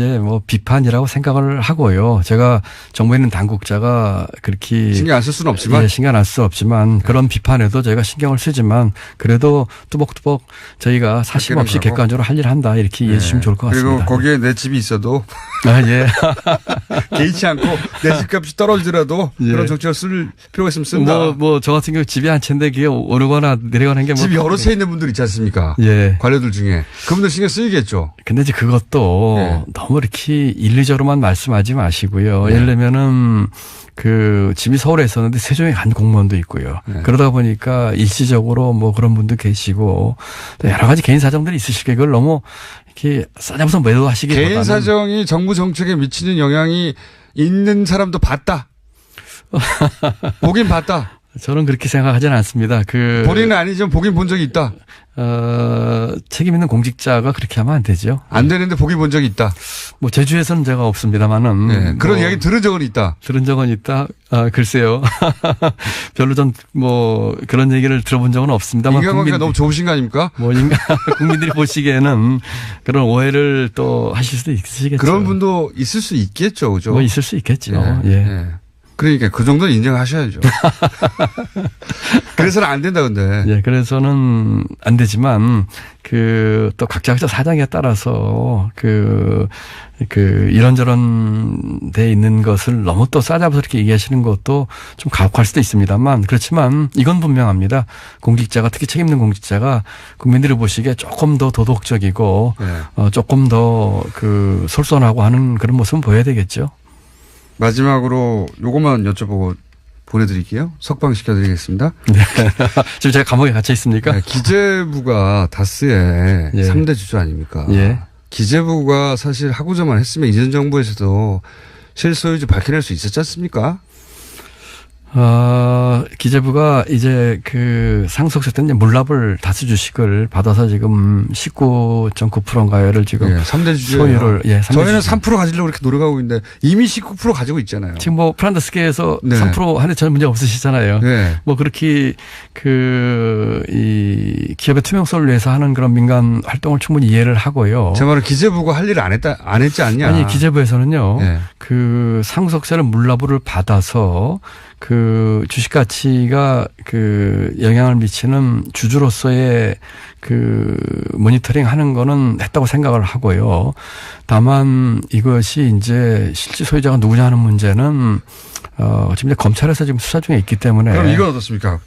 비판이라고 생각을 하고요. 제가 정부에 있는 당국자가 그렇게 신경 안 쓸 수는 없지만, 신경 안 쓸 수 없지만 그런 비판에도 저희가 신경을 쓰지만 그래도 뚜벅뚜벅 저희가 사심 없이 객관적으로 할 일을 한다 이렇게 이해해 주시면 좋을 것 같습니다. 그리고 거기에 내 집이 있어도 개의치 않고 내 집값이 떨어지더라도 그런 정책을 쓸 필요가 있으면 쓴다. 저 같은 경우 집이 한 채인데 그게 오르거나 내려가는 게 집이 여러 채 있는 분들 있지 않습니까? 관료들 중에 그분들 신경 쓰이겠죠. 근데 이제 그것도 너무 이렇게 일리적으로만 말씀하지 마시고요. 예를 들면은 집이 서울에 있었는데 세종에 간 공무원도 있고요. 그러다 보니까 일시적으로 그런 분도 계시고 또 여러 가지 개인 사정들이 있으실 게 그걸 너무 이렇게 싸잡아서 매도하시기보다는 개인 사정이 정부 정책에 미치는 영향이 있는 사람도 봤다. 보긴 봤다. 저는 그렇게 생각하지는 않습니다. 본인은 아니지만 보긴 본 적이 있다. 책임 있는 공직자가 그렇게 하면 안 되죠. 안 되는데 보긴 본 적이 있다. 제주에서는 제가 없습니다만은. 그런 이야기 들은 적은 있다. 들은 적은 있다. 글쎄요. 별로 그런 얘기를 들어본 적은 없습니다만. 인간관계가 너무 좋으신 거 아닙니까? 국민들이 보시기에는 그런 오해를 또 하실 수도 있으시겠죠. 그런 분도 있을 수 있겠죠. 그죠? 있을 수 있겠죠. 그러니까 그 정도는 인정하셔야죠. 그래서는 안 된다 근데. 그래서는 안 되지만 또 각자 사정에 따라서 이런저런 돼 있는 것을 너무 또 싸잡아서 이렇게 얘기하시는 것도 좀 가혹할 수도 있습니다만 그렇지만 이건 분명합니다. 공직자가 특히 책임 있는 공직자가 국민들이 보시기에 조금 더 도덕적이고 조금 더 솔선하고 하는 그런 모습은 보여야 되겠죠. 마지막으로 요것만 여쭤보고 보내드릴게요. 석방시켜드리겠습니다. 지금 제가 감옥에 갇혀 있습니까? 기재부가 다스의 3대 주주 아닙니까? 기재부가 사실 하고자만 했으면 이전 정부에서도 실소유주 밝혀낼 수 있었지 않습니까? 기재부가 이제 상속세 때는 물납을 다수 주식을 받아서 지금 19.9%인가요를 지금 3대 주주예요. 소유를 저희는 3% 가지려고 이렇게 노력하고 있는데 이미 19% 가지고 있잖아요. 지금 프란더스계에서 3% 하는데 전혀 문제 없으시잖아요. 그렇게 이 기업의 투명성을 위해서 하는 그런 민간 활동을 충분히 이해를 하고요. 제 말은 기재부가 할 일을 안 했지 않냐? 아니 기재부에서는요. 상속세를 물납을 받아서 주식 가치가 영향을 미치는 주주로서의 모니터링 하는 거는 했다고 생각을 하고요. 다만 이것이 이제 실질 소유자가 누구냐 하는 문제는 지금 검찰에서 지금 수사 중에 있기 때문에. 그럼 이건 어떻습니까?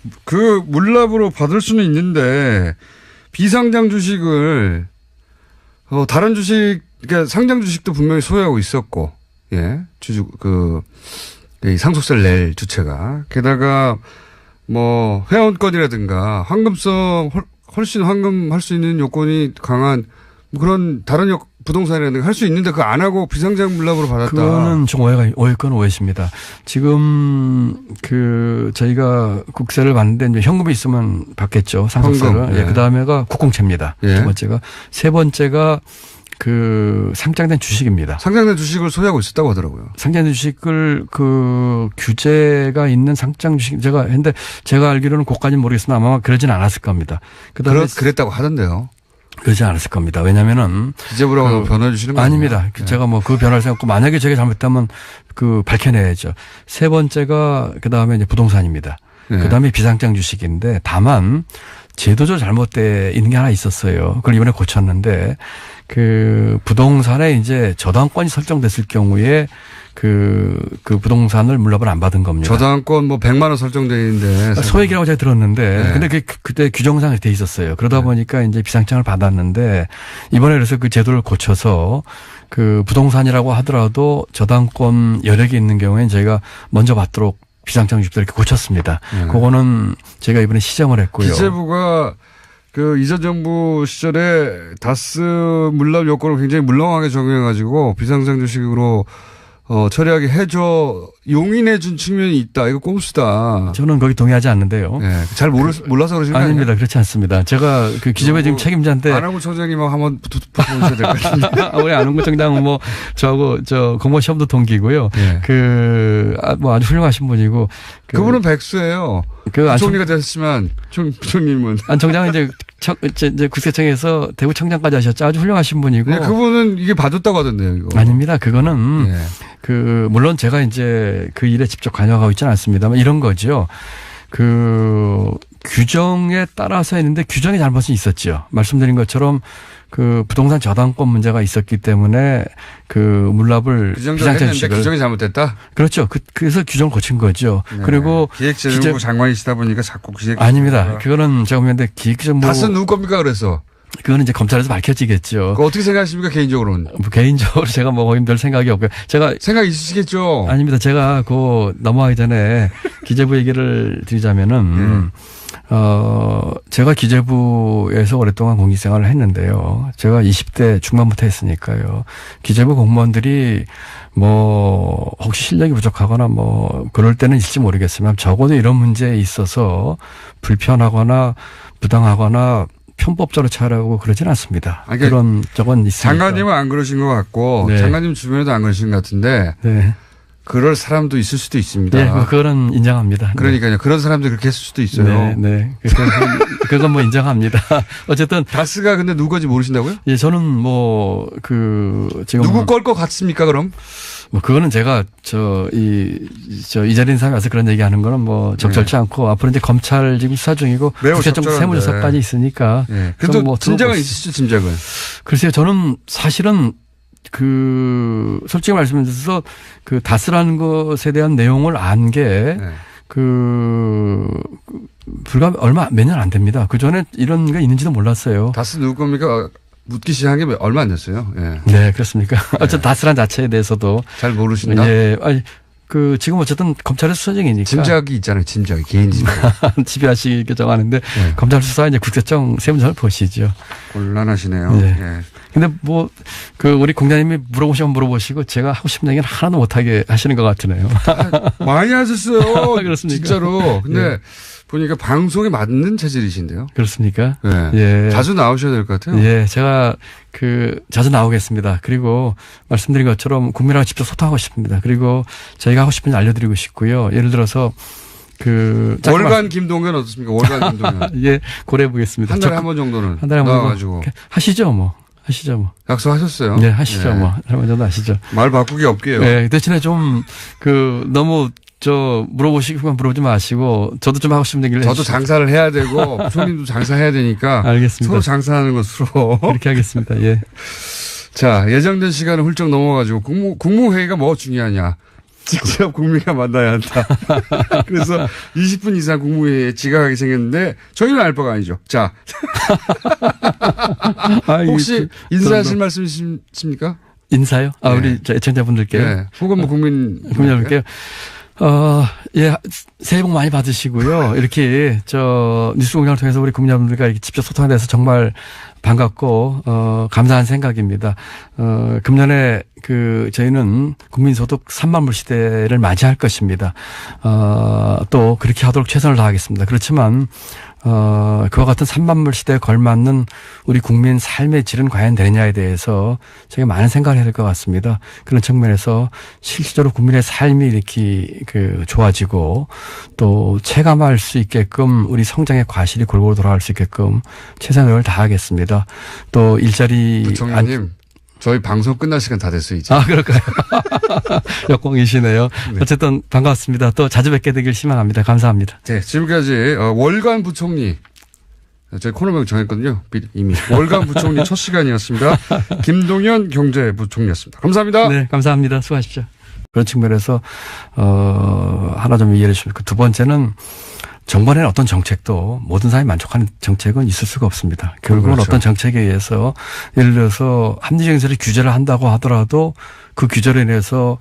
물납으로 받을 수는 있는데 비상장 주식을 다른 주식, 그러니까 상장 주식도 분명히 소유하고 있었고, 예. 이 상속세를 낼 주체가. 게다가 뭐 회원권이라든가 황금성 훨씬 황금할 수 있는 요건이 강한 그런 다른 부동산이라든가 할 수 있는데 그거 안 하고 비상장 물납으로 받았다. 그거는 좀 오해건 오해십니다. 지금 저희가 국세를 받는데 이제 현금이 있으면 받겠죠. 상속세를. 현금, 예. 예, 그 다음에가 국공채입니다. 예. 두 번째가. 세 번째가 상장된 주식입니다. 상장된 주식을 소유하고 있었다고 하더라고요. 상장된 주식을 규제가 있는 상장 주식 했는데 제가 알기로는 그것까지는 모르겠으나 아마 그러진 않았을 겁니다. 그다음에 그랬다고 하던데요. 그러지 않았을 겁니다. 왜냐면은 기재부라고 변호해 주시는 거 아닙니다. 네. 제가 뭐 그 변화를 생각하고 만약에 제가 잘못했다면 밝혀내야죠. 세 번째가 그다음에 이제 부동산입니다. 네. 그다음에 비상장 주식인데 다만 제도적으로 잘못돼 있는 게 하나 있었어요. 그걸 이번에 고쳤는데 부동산에 이제 저당권이 설정됐을 경우에 부동산을 물납을 안 받은 겁니다. 저당권 100만 원 설정돼 있는데 소액이라고 제가 들었는데 네. 근데 그때 규정상에 돼 있었어요. 그러다 보니까 이제 비상장을 받았는데 이번에 그래서 그 제도를 고쳐서 부동산이라고 하더라도 저당권 여력이 있는 경우에는 저희가 먼저 받도록 비상장 주식들 이렇게 고쳤습니다. 네. 그거는 제가 이번에 시정을 했고요. 기재부가 이전 정부 시절에 다스 물납 요건을 굉장히 물렁하게 적용해가지고 비상장 주식으로 처리하게 해줘 용인해 준 측면이 있다. 이거 꼼수다. 저는 거기 동의하지 않는데요. 네. 잘 몰라서 그러시는 거 아닙니다. 아니에요? 그렇지 않습니다. 제가 기재부의 지금 책임자인데. 안하고 청장님하고 한번 붙어보셔야 될 것 같은데. 우리 안홍구 청장은 저하고 공무원 시험도 동기고요. 네. 아주 훌륭하신 분이고. 그분은 백수예요. 총리가 됐지만 부총님은. 안 청장은 이제 국세청에서 대구 청장까지 하셨죠. 아주 훌륭하신 분이고. 네, 그분은 이게 봐줬다고 하던데요, 이거. 아닙니다. 그거는 네. 물론 제가 이제 그 일에 직접 관여하고 있지는 않습니다만 이런 거죠. 규정에 따라서 했는데 규정에 잘못이 있었죠. 말씀드린 것처럼 부동산 저당권 문제가 있었기 때문에 물납을 비상장 주식을 규정이 잘못됐다. 그렇죠. 그래서 규정을 고친 거죠. 네. 그리고 기획재정부 장관이시다 보니까 자꾸 아닙니다. 그거는 제가 보는데 기획재정부 다스 누구 겁니까 그래서? 그거는 이제 검찰에서 밝혀지겠죠. 그거 어떻게 생각하십니까 개인적으로는? 개인적으로 제가 거의 별 생각이 없고요. 제가 생각 있으시겠죠. 아닙니다. 제가 넘어가기 전에 기재부 얘기를 드리자면은. 제가 기재부에서 오랫동안 공직생활을 했는데요. 제가 20대 중반부터 했으니까요. 기재부 공무원들이 혹시 실력이 부족하거나 그럴 때는 있을지 모르겠지만 적어도 이런 문제에 있어서 불편하거나 부당하거나 편법적으로 처리하고 그러진 않습니다. 그러니까 그런 적은 있습니다. 장관님은 안 그러신 것 같고 네. 장관님 주변에도 안 그러신 것 같은데 네. 그럴 사람도 있을 수도 있습니다. 네, 그거는 인정합니다. 그러니까요. 네. 그런 사람들이 그렇게 했을 수도 있어요. 네. 그건 인정합니다. 어쨌든. 다스가 근데 누구 건지 모르신다고요? 예, 저는 지금. 누구 걸 것 같습니까, 그럼? 그거는 제가 이 자리에 사람이 와서 그런 얘기 하는 거는 적절치 않고 앞으로 이제 검찰 지금 수사 중이고 국세청 세무조사까지 있으니까. 네. 그래도 짐작은 있으시죠, 짐작은. 글쎄요, 저는 사실은 솔직히 말씀드려서 다스라는 것에 대한 내용을 안 게 불과 몇 년 안 됩니다. 그 전에 이런 게 있는지도 몰랐어요. 다스 누구 겁니까? 묻기 시작한 게 얼마 안 됐어요. 예. 네, 그렇습니까? 어쨌든 다스란 자체에 대해서도. 잘 모르신다? 예. 지금 어쨌든 검찰의 수사 중이니까. 짐작이 있잖아요. 개인 짐작. 지배하시기 정하는데 검찰 수사 이제 국세청 세무조사를 보시죠. 곤란하시네요. 네. 예. 근데 우리 공장님이 물어보시면 물어보시고 제가 하고 싶은 얘기는 하나도 못하게 하시는 것 같으네요. 많이 하셨어요. 그렇습니까? 진짜로. 근데 보니까 방송에 맞는 체질이신데요. 그렇습니까? 네. 예. 자주 나오셔야 될 것 같아요. 예. 제가 자주 나오겠습니다. 그리고 말씀드린 것처럼 국민하고 직접 소통하고 싶습니다. 그리고 저희가 하고 싶은 일 알려드리고 싶고요. 예를 들어서 월간 김동연 어떻습니까? 월간 김동연. 예. 고려해 보겠습니다. 한 달에 한 번 정도는. 한 달에 한 번. 나와가지고. 하시죠. 약속하셨어요? 네, 하시죠. 한 번 정도 하시죠. 말 바꾸기 없게요. 네. 대신에 너무 물어보시면 물어보지 마시고 저도 좀 하고 싶은 얘기를 저도 장사를 해야 되고 부총님도 장사해야 되니까 알겠습니다. 서로 장사하는 것으로 그렇게 하겠습니다. 예. 자, 예정된 시간을 훌쩍 넘어가지고 국무회의가 중요하냐. 직접 국민과 만나야 한다. 그래서 20분 이상 국무회의에 지각하게 생겼는데 저희는 알 바가 아니죠. 자. 혹시 인사하실 말씀 있습니까? 인사요? 아, 네. 우리 애청자분들께. 네. 혹은 뭐 국민여러분께. 예, 새해 복 많이 받으시고요. 이렇게 뉴스공장을 통해서 우리 국민여러분들과 이렇게 직접 소통에 대해서 정말 반갑고 감사한 생각입니다. 금년에 저희는 국민소득 3만 불 시대를 맞이할 것입니다. 또 그렇게 하도록 최선을 다하겠습니다. 그렇지만 그와 같은 3만 불 시대에 걸맞는 우리 국민 삶의 질은 과연 되느냐에 대해서 제가 많은 생각을 해야 될 것 같습니다. 그런 측면에서 실질적으로 국민의 삶이 이렇게 좋아지고 또 체감할 수 있게끔 우리 성장의 과실이 골고루 돌아갈 수 있게끔 최선의 노력을 다하겠습니다. 또 일자리 부총리님 저희 방송 끝날 시간 다 됐어요 이제. 아, 그럴까요? 역공이시네요. 네. 어쨌든 반갑습니다. 또 자주 뵙게 되길 희망합니다. 감사합니다. 네, 지금까지 월간 부총리 저희 코너명 정했거든요. 이미 월간 부총리 첫 시간이었습니다. 김동연 경제부총리였습니다. 감사합니다. 네, 감사합니다. 수고하십시오. 그런 측면에서 하나 좀 이해해 주시면 두 번째는 정반에는 어떤 정책도 모든 사람이 만족하는 정책은 있을 수가 없습니다. 결국은 그렇죠. 어떤 정책에 의해서 예를 들어서 합리적인 세를 규제를 한다고 하더라도 그 규제로 인해서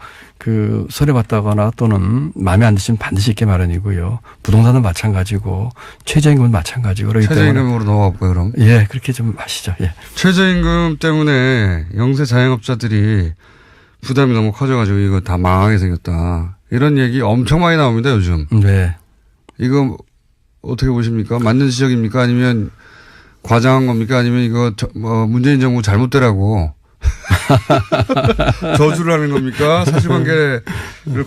손해봤다거나 또는 마음에 안 드시면 반드시 있게 마련이고요. 부동산은 마찬가지고 최저임금은 마찬가지고 그렇기 때문에. 최저임금으로 넘어가볼까요 그럼? 예, 그렇게 좀 하시죠. 예. 최저임금 때문에 영세 자영업자들이 부담이 너무 커져가지고 이거 다 망하게 생겼다. 이런 얘기 엄청 많이 나옵니다 요즘. 네. 이거 어떻게 보십니까? 맞는 지적입니까? 아니면 과장한 겁니까? 아니면 이거 문재인 정부 잘못되라고 저주를 하는 겁니까? 사실관계를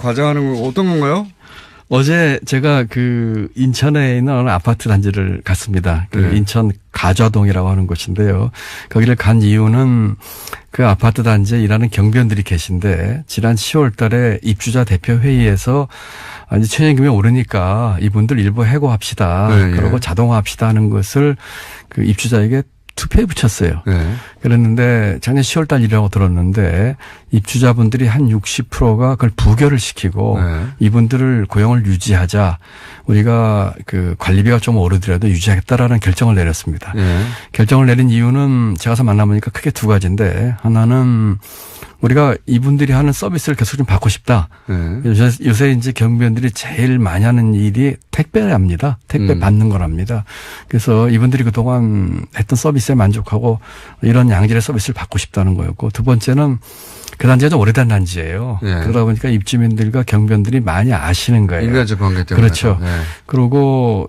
과장하는 건 어떤 건가요? 어제 제가 인천에 있는 어느 아파트 단지를 갔습니다. 네. 인천 가좌동이라고 하는 곳인데요. 거기를 간 이유는 그 아파트 단지에 일하는 경비원들이 계신데 지난 10월 달에 입주자 대표 회의에서 이제 최저임금이 오르니까 이분들 일부 해고합시다. 네, 그러고 예. 자동화합시다 하는 것을 입주자에게 투표에 붙였어요. 네. 그랬는데 작년 10월 달 일이라고 들었는데 입주자분들이 한 60%가 그걸 부결을 시키고 네. 이분들을 고용을 유지하자 우리가 관리비가 좀 오르더라도 유지하겠다라는 결정을 내렸습니다. 네. 결정을 내린 이유는 제가 가서 만나보니까 크게 두 가지인데 하나는 우리가 이분들이 하는 서비스를 계속 좀 받고 싶다. 네. 요새 이제 경비원들이 제일 많이 하는 일이 택배랍니다. 택배 받는 거랍니다. 그래서 이분들이 그동안 했던 서비스에 만족하고 이런 양질의 서비스를 받고 싶다는 거였고 두 번째는 그 단지가 좀 오래된 단지예요. 네. 그러다 보니까 입주민들과 경비원들이 많이 아시는 거예요. 인간적 관계 때문에. 그렇죠. 네. 그리고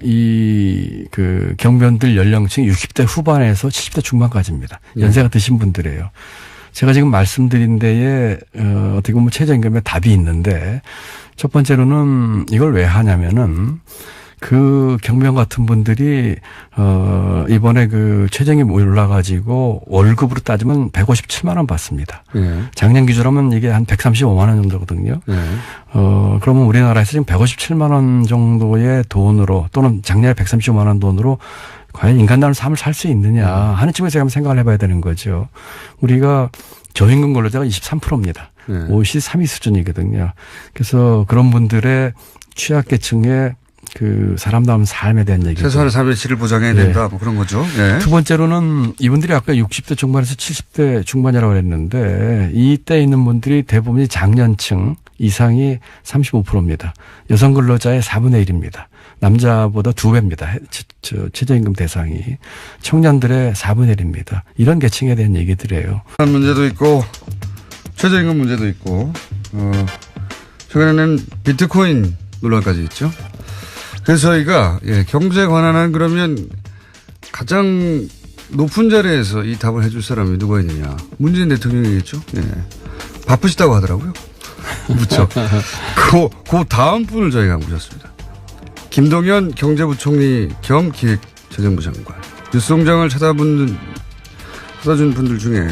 경비원들 연령층이 60대 후반에서 70대 중반까지입니다. 연세가 드신 분들이에요. 제가 지금 말씀드린 데에 어떻게 보면 최저임금에 답이 있는데 첫 번째로는 이걸 왜 하냐면은 경비원 같은 분들이 이번에 최저임금이 올라가지고 월급으로 따지면 157만 원 받습니다. 네. 작년 기준으로는 이게 한 135만 원 정도거든요. 네. 그러면 우리나라에서 지금 157만 원 정도의 돈으로 또는 작년에 135만 원 돈으로 과연 인간다운 삶을 살 수 있느냐 하는 측면에서 한번 생각을 해봐야 되는 거죠. 우리가 저임금 근로자가 23%입니다. 네. OECD 3위 수준이거든요. 그래서 그런 분들의 취약계층의 사람다운 삶에 대한 얘기죠. 최소한의 삶의 질을 보장해야 네. 된다. 뭐 그런 거죠. 네. 두 번째로는 이분들이 아까 60대 중반에서 70대 중반이라고 그랬는데 이때 있는 분들이 대부분이 장년층 이상이 35%입니다. 여성 근로자의 4분의 1입니다. 남자보다 2배입니다. 최저임금 대상이. 청년들의 4분의 1입니다. 이런 계층에 대한 얘기들이에요. 문제도 있고 최저임금 문제도 있고 최근에는 비트코인 논란까지 있죠. 그래서 저희가 경제 관한한 그러면 가장 높은 자리에서 이 답을 해줄 사람이 누가 있느냐. 문재인 대통령이겠죠. 예. 바쁘시다고 하더라고요. 그렇죠. 그 다음 분을 저희가 모셨습니다. 김동연 경제부총리 겸 기획재정부 장관. 뉴스공장을 찾아준 분들 중에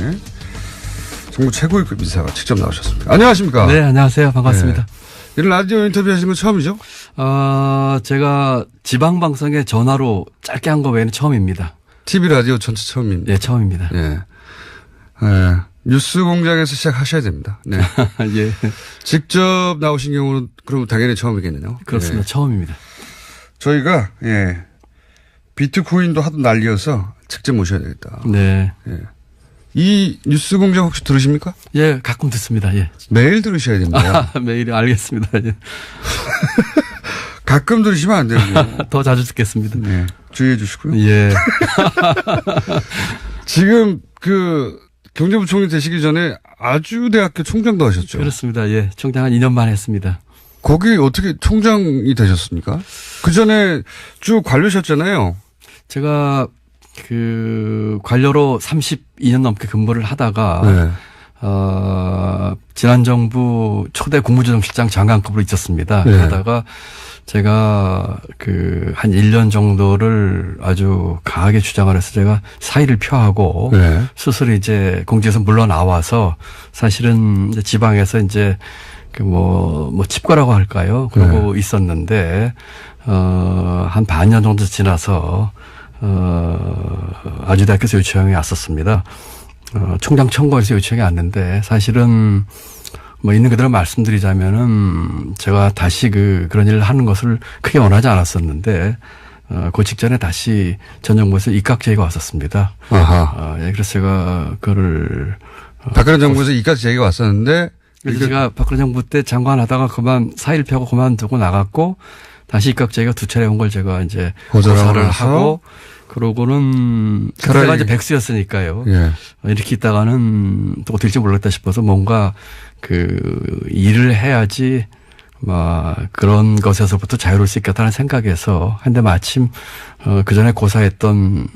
정부 최고위급 인사가 직접 나오셨습니다. 안녕하십니까? 네, 안녕하세요. 반갑습니다. 네. 이런 라디오 인터뷰 하신 건 처음이죠? 제가 지방방송에 전화로 짧게 한 거 외에는 처음입니다. TV 라디오 전체 처음입니다. 네, 처음입니다. 네. 뉴스 공장에서 시작하셔야 됩니다. 네. 예. 직접 나오신 경우는 그럼 당연히 처음이겠네요. 그렇습니다. 네. 처음입니다. 저희가, 비트코인도 하도 난리여서 직접 모셔야 되겠다. 네. 예. 이 뉴스 공장 혹시 들으십니까? 예, 가끔 듣습니다. 예. 매일 들으셔야 됩니다. 매일 알겠습니다. 예. 가끔 들으시면 안 되고요. 더 자주 듣겠습니다. 네, 주의해 주시고요. 예. 지금 경제부총리 되시기 전에 아주대학교 총장도 하셨죠? 그렇습니다. 예. 총장 한 2년만 했습니다. 거기 어떻게 총장이 되셨습니까? 그 전에 쭉 관료셨잖아요. 제가 관료로 32년 넘게 근무를 하다가, 네. 지난 정부 초대 국무조정실장 장관급으로 있었습니다. 네. 그러다가 제가 한 1년 정도를 아주 강하게 주장을 해서 제가 사의를 표하고 네. 스스로 이제 공직에서 물러나와서 사실은 이제 지방에서 이제 칩거라고 할까요? 그러고 있었는데, 한 반년 정도 지나서, 아주대학교에서 요청이 왔었습니다. 총장 청구에서 요청이 왔는데, 사실은 있는 그대로 말씀드리자면은 제가 다시 그런 일을 하는 것을 크게 원하지 않았었는데, 그 직전에 다시 전 정부에서 입각 제의가 왔었습니다. 아하. 예, 그래서 제가 그거를. 박근혜 정부에서 입각 제의가 왔었는데, 그래서 제가 박근혜 정부 때 장관 하다가 사의를 펴고 그만두고 나갔고, 다시 입각 제의가 2차례 온 걸 제가 이제 고사를 하고, 그러고는 제가 이제 백수였으니까요. 예. 이렇게 있다가는 또 어떻게 될지 모르겠다 싶어서 뭔가 일을 해야지 그런 것에서부터 자유로울 수 있겠다는 생각에서 한데 마침 그 전에 고사했던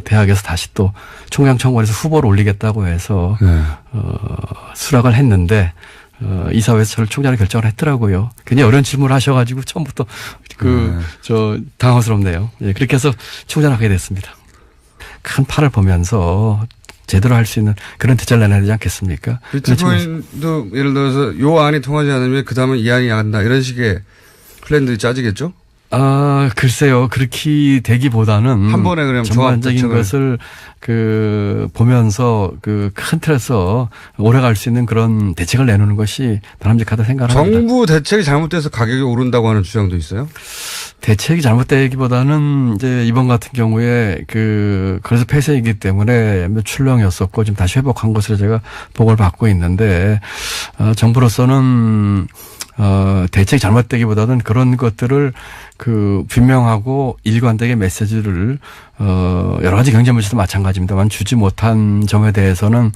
대학에서 다시 또 총장 청구에서 후보를 올리겠다고 해서 수락을 했는데 이사회에서 저를 총장으로 결정을 했더라고요. 굉장히 어려운 질문을 하셔가지고 처음부터 당황스럽네요. 예, 그렇게 해서 총장을 하게 됐습니다. 큰 판을 보면서 제대로 할 수 있는 그런 대책을 내놔야 되지 않겠습니까? 비트코인도 예를 들어서 요 안이 통하지 않으면 그 다음은 이 안이 안다 이런 식의 플랜들이 짜지겠죠? 글쎄요. 그렇게 되기보다는 한 번에 그냥 전반적인 것을 보면서 큰 틀에서 오래 갈 수 있는 그런 대책을 내놓는 것이 바람직하다 생각을 합니다. 정부 대책이 잘못돼서 가격이 오른다고 하는 주장도 있어요? 대책이 잘못되기보다는 이제 이번 같은 경우에 그래서 폐쇄이기 때문에 출렁이었었고 지금 다시 회복한 것으로 제가 보고를 받고 있는데 정부로서는 대책이 잘못되기보다는 그런 것들을 분명하고 일관되게 메시지를 여러 가지 경제 문제도 마찬가지입니다만 주지 못한 점에 대해서는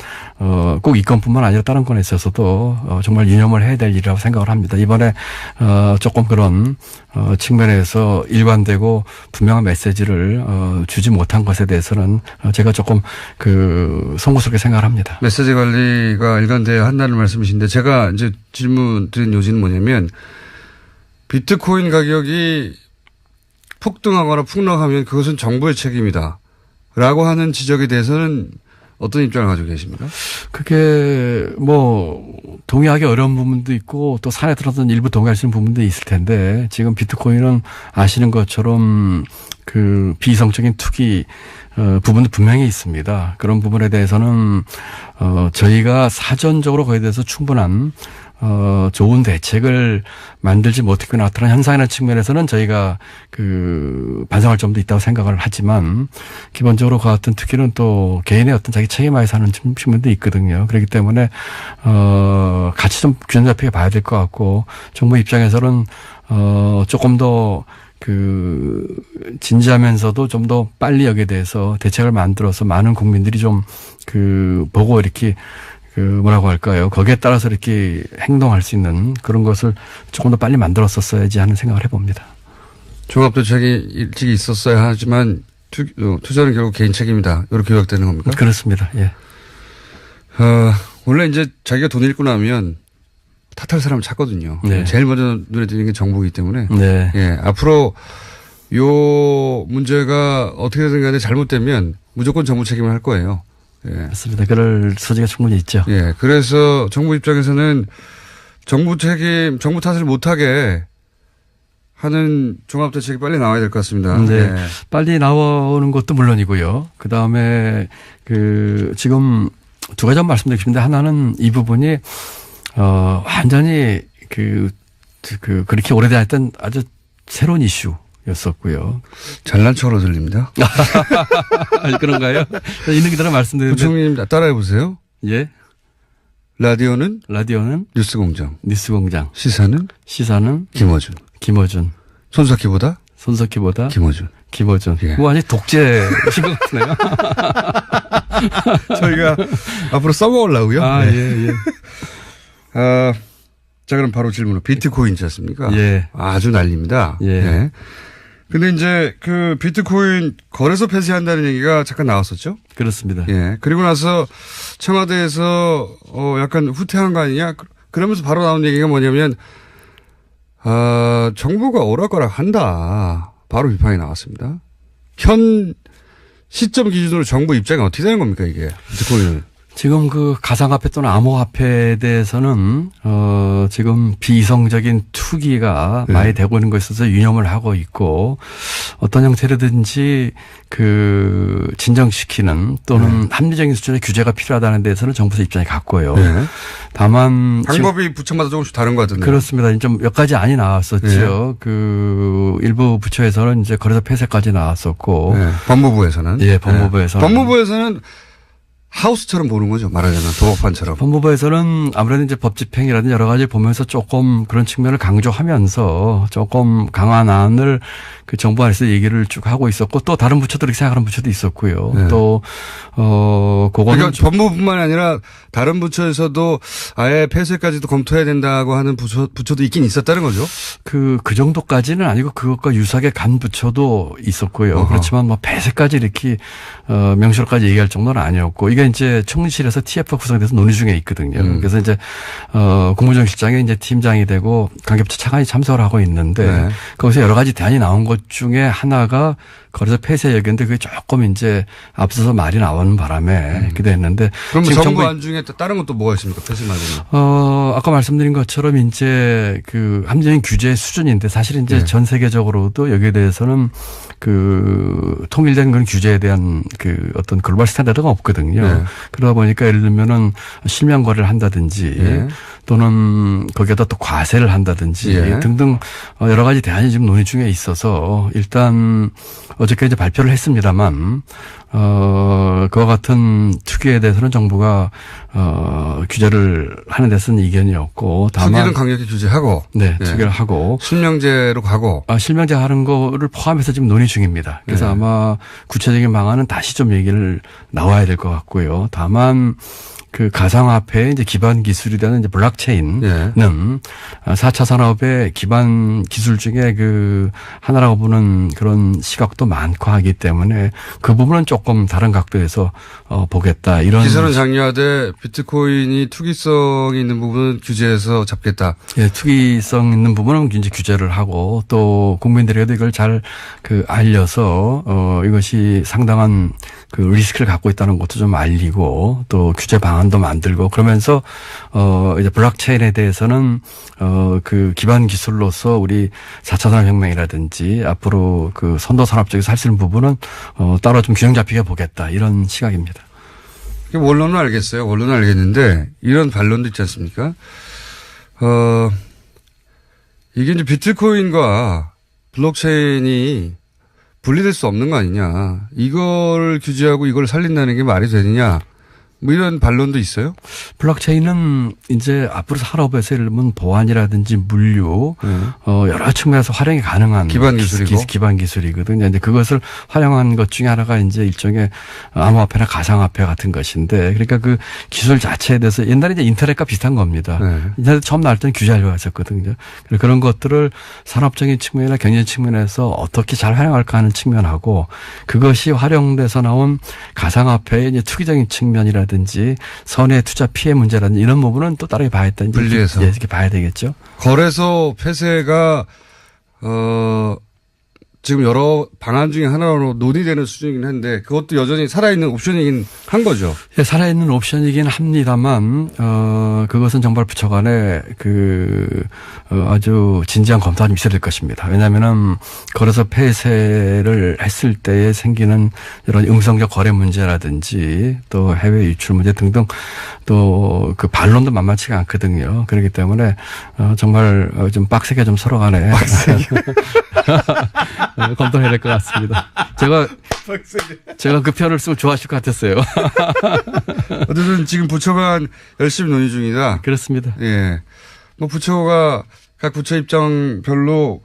꼭 이건뿐만 아니라 다른 건에 있어서도 정말 유념을 해야 될 일이라고 생각을 합니다. 이번에 조금 그런 측면에서 일관되고 분명한 메시지를 주지 못한 것에 대해서는 제가 조금 송구스럽게 생각을 합니다. 메시지 관리가 일관돼야 한다는 말씀이신데 제가 이제 질문 드린 요지는 뭐냐면 비트코인 가격이 폭등하거나 폭락하면 그것은 정부의 책임이다 라고 하는 지적에 대해서는 어떤 입장을 가지고 계십니까? 그게 동의하기 어려운 부분도 있고 또 산에 들어선 일부 동의할 수 있는 부분도 있을 텐데 지금 비트코인은 아시는 것처럼 비이성적인 투기 부분도 분명히 있습니다. 그런 부분에 대해서는 저희가 사전적으로 거기에 대해서 충분한 좋은 대책을 만들지 못했고 나타난 현상이라는 측면에서는 저희가 반성할 점도 있다고 생각을 하지만 기본적으로 그 같은 투기는 또 개인의 어떤 자기 책임하에서 하는 측면도 있거든요. 그렇기 때문에 같이 좀 균형 잡히게 봐야 될 것 같고 정부 입장에서는 조금 더 진지하면서도 좀 더 빨리 여기에 대해서 대책을 만들어서 많은 국민들이 좀 보고 이렇게 뭐라고 할까요? 거기에 따라서 이렇게 행동할 수 있는 그런 것을 조금 더 빨리 만들었었어야지 하는 생각을 해봅니다. 종합대책이 일찍 있었어야 하지만 투자는 결국 개인 책임이다. 이렇게 요약되는 겁니까? 그렇습니다. 예. 원래 이제 자기가 돈 잃고 나면 탓할 사람을 찾거든요. 네. 제일 먼저 눈에 띄는 게 정부이기 때문에. 네. 예. 앞으로 요 문제가 어떻게든 간에 잘못되면 무조건 정부 책임을 할 거예요. 예. 맞습니다. 그럴 소지가 충분히 있죠. 예. 그래서 정부 입장에서는 정부 탓을 못하게 하는 종합대책이 빨리 나와야 될 것 같습니다. 네. 예. 빨리 나오는 것도 물론이고요. 그 다음에 지금 두 가지 말씀드리고 싶은데 하나는 이 부분이 완전히 그렇게 오래되었던 아주 새로운 이슈. 였었고요. 잘난 척으로 들립니다. 그런가요? 있는 그대로 말씀드리면. 부총리님 따라해 보세요. 예. 라디오는 뉴스공장. 시사는 김어준. 손석희보다 김어준. 예. 뭐 완전 독재신 것 같네요. 저희가 앞으로 써먹으려고요. 아, 네. 예. 자, 그럼 바로 질문으로 비트코인이지 않습니까? 예. 아주 난립니다. 예. 네. 근데 이제 그 비트코인 거래소 폐쇄한다는 얘기가 잠깐 나왔었죠? 그렇습니다. 예. 그리고 나서 청와대에서 약간 후퇴한 거 아니냐? 그러면서 바로 나온 얘기가 뭐냐면, 정부가 오락가락 한다. 바로 비판이 나왔습니다. 현 시점 기준으로 정부 입장이 어떻게 되는 겁니까, 이게? 비트코인은. 지금 그 가상화폐 또는 암호화폐에 대해서는 지금 비이성적인 투기가 많이 되고 있는 것에 있어서 유념을 하고 있고 어떤 형태로든지 그 진정시키는 또는 합리적인 수준의 규제가 필요하다는 데서는 정부에서 입장이 같고요. 다만 방법이 부처마다 조금씩 다른 것 같은데. 그렇습니다. 좀 몇 가지 안이 나왔었죠. 그 일부 부처에서는 이제 거래소 폐쇄까지 나왔었고 법무부에서는. 예, 법무부에서는. 법무부에서는 하우스처럼 보는 거죠. 말하자면 도박판처럼. 법무부에서는 아무래도 이제 법 집행이라든지 여러 가지 보면서 조금 그런 측면을 강조하면서 조금 강한 안을 그 정부 안에서 얘기를 쭉 하고 있었고 또 다른 부처들이 생각하는 부처도 있었고요. 네. 또 그거는 그러니까 법무부뿐만 아니라 다른 부처에서도 아예 폐쇄까지도 검토해야 된다고 하는 부처도 있긴 있었다는 거죠. 그 정도까지는 아니고 그것과 유사하게 간 부처도 있었고요. 어허. 그렇지만 뭐 폐쇄까지 이렇게 명시로까지 얘기할 정도는 아니었고 이게 이제 총리실에서 TF 구성돼서 논의 중에 있거든요. 그래서 이제 국무총실장이 이제 팀장이 되고 관계부처 차관이 참석을 하고 있는데 거기서 여러 가지 대안이 나온 것 중에 하나가 거래소 폐쇄 얘기인데 그게 조금 이제 앞서서 말이 나오는 바람에 기대했는데. 그럼 정부 안 중에 다른 것도 뭐가 있습니까? 폐쇄 말고는. 아까 말씀드린 것처럼 이제 그 합리적인 규제 수준인데 사실 이제 전 세계적으로도 여기에 대해서는 그 통일된 그런 규제에 대한 그 어떤 글로벌 스탠다드가 없거든요. 그러다 보니까 예를 들면은 실명 거래를 한다든지 또는 거기에다 또 과세를 한다든지 등등 여러 가지 대안이 지금 논의 중에 있어서 일단 어저께 이제 발표를 했습니다만 그와 같은 투기에 대해서는 정부가 규제를 하는 데서는 이견이 없고 다만 투기는 강력히 규제하고 투기를 하고 실명제로 가고 실명제 하는 거를 포함해서 지금 논의 중입니다. 그래서 아마 구체적인 방안은 다시 좀 얘기를 나와야 될 것 같고요. 다만 그 가상화폐의 이제 기반 기술이 되는 이제 블록체인은 4차 산업의 기반 기술 중에 그 하나라고 보는 그런 시각도 많고 하기 때문에 그 부분은 조금 다른 각도에서 보겠다. 이런 기술은 장려하되 비트코인이 투기성이 있는 부분은 규제해서 잡겠다. 예, 투기성 있는 부분은 이제 규제를 하고 또 국민들에게도 이걸 잘 그 알려서 이것이 상당한 그 리스크를 갖고 있다는 것도 좀 알리고 또 규제 방안도 만들고 그러면서 이제 블록체인에 대해서는 그 기반 기술로서 우리 4차 산업혁명이라든지 앞으로 그 선도 산업 쪽에서 할 수 있는 부분은 따로 좀 균형 잡히게 보겠다 이런 시각입니다. 원론은 알겠어요. 원론은 알겠는데 이런 반론도 있지 않습니까? 이게 이제 비트코인과 블록체인이 분리될 수 없는 거 아니냐. 이걸 규제하고 이걸 살린다는 게 말이 되느냐. 뭐 이런 반론도 있어요? 블록체인은 이제 앞으로 산업에서 예를 들면 보안이라든지 물류 여러 측면에서 활용이 가능한 기반 기술이고 기반 기술이거든요. 이제 그것을 활용한 것 중에 하나가 이제 일종의 암호화폐나 가상화폐 같은 것인데 그러니까 그 기술 자체에 대해서 옛날에 이제 인터넷과 비슷한 겁니다. 인터넷 처음 나올 때는 규제하려고 했었거든요. 그런 것들을 산업적인 측면이나 경제 측면에서 어떻게 잘 활용할까 하는 측면하고 그것이 활용돼서 나온 가상화폐의 이제 투기적인 측면이라든지 선의 투자 피해 문제라든지 이런 부분은 또 다르게 봐야 된다. 분리해서. 이렇게 봐야 되겠죠. 거래소 폐쇄가 지금 여러 방안 중에 하나로 논의되는 수준이긴 한데 그것도 여전히 살아있는 옵션이긴 한 거죠. 예, 살아있는 옵션이긴 합니다만 그것은 정말 부처 간에 아주 진지한 검토가 좀 있어야 될 것입니다. 왜냐하면은 거래소 폐쇄를 했을 때에 생기는 이런 음성적 거래 문제라든지 또 해외 유출 문제 등등 또 그 반론도 만만치가 않거든요. 그렇기 때문에 정말 좀 빡세게 좀 서로 간에 검토해야 될 것 같습니다. 제가 그 편을 쓰고 좋아하실 것 같았어요. 어쨌든 지금 부처가 열심히 논의 중이다. 그렇습니다. 예. 뭐 부처가 각 부처 입장별로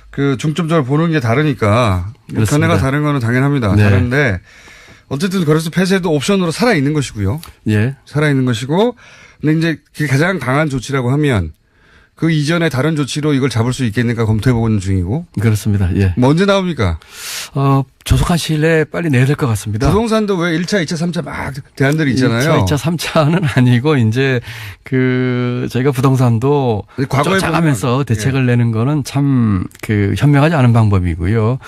그 중점적으로 보는 게 다르니까 견해가 다른 거는 당연합니다. 네. 다른데 어쨌든 그래서 폐쇄도 옵션으로 살아 있는 것이고요. 예. 살아 있는 것이고 근데 이제 그게 가장 강한 조치라고 하면 그 이전에 다른 조치로 이걸 잡을 수 있겠는가 검토해 보는 중이고. 그렇습니다. 예. 뭐 언제 나옵니까? 조속한 시일 내에 빨리 내야 될 것 같습니다. 부동산도 왜 1차, 2차, 3차 막 대안들이 있잖아요. 1차, 2차, 3차는 아니고 이제 저희가 부동산도 과거에 쫓아가면서 대책을 내는 거는 참 현명하지 않은 방법이고요.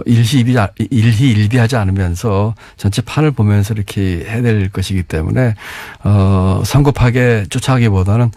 일희일비하지 않으면서 전체 판을 보면서 이렇게 해야 될 것이기 때문에 성급하게 쫓아가기보다는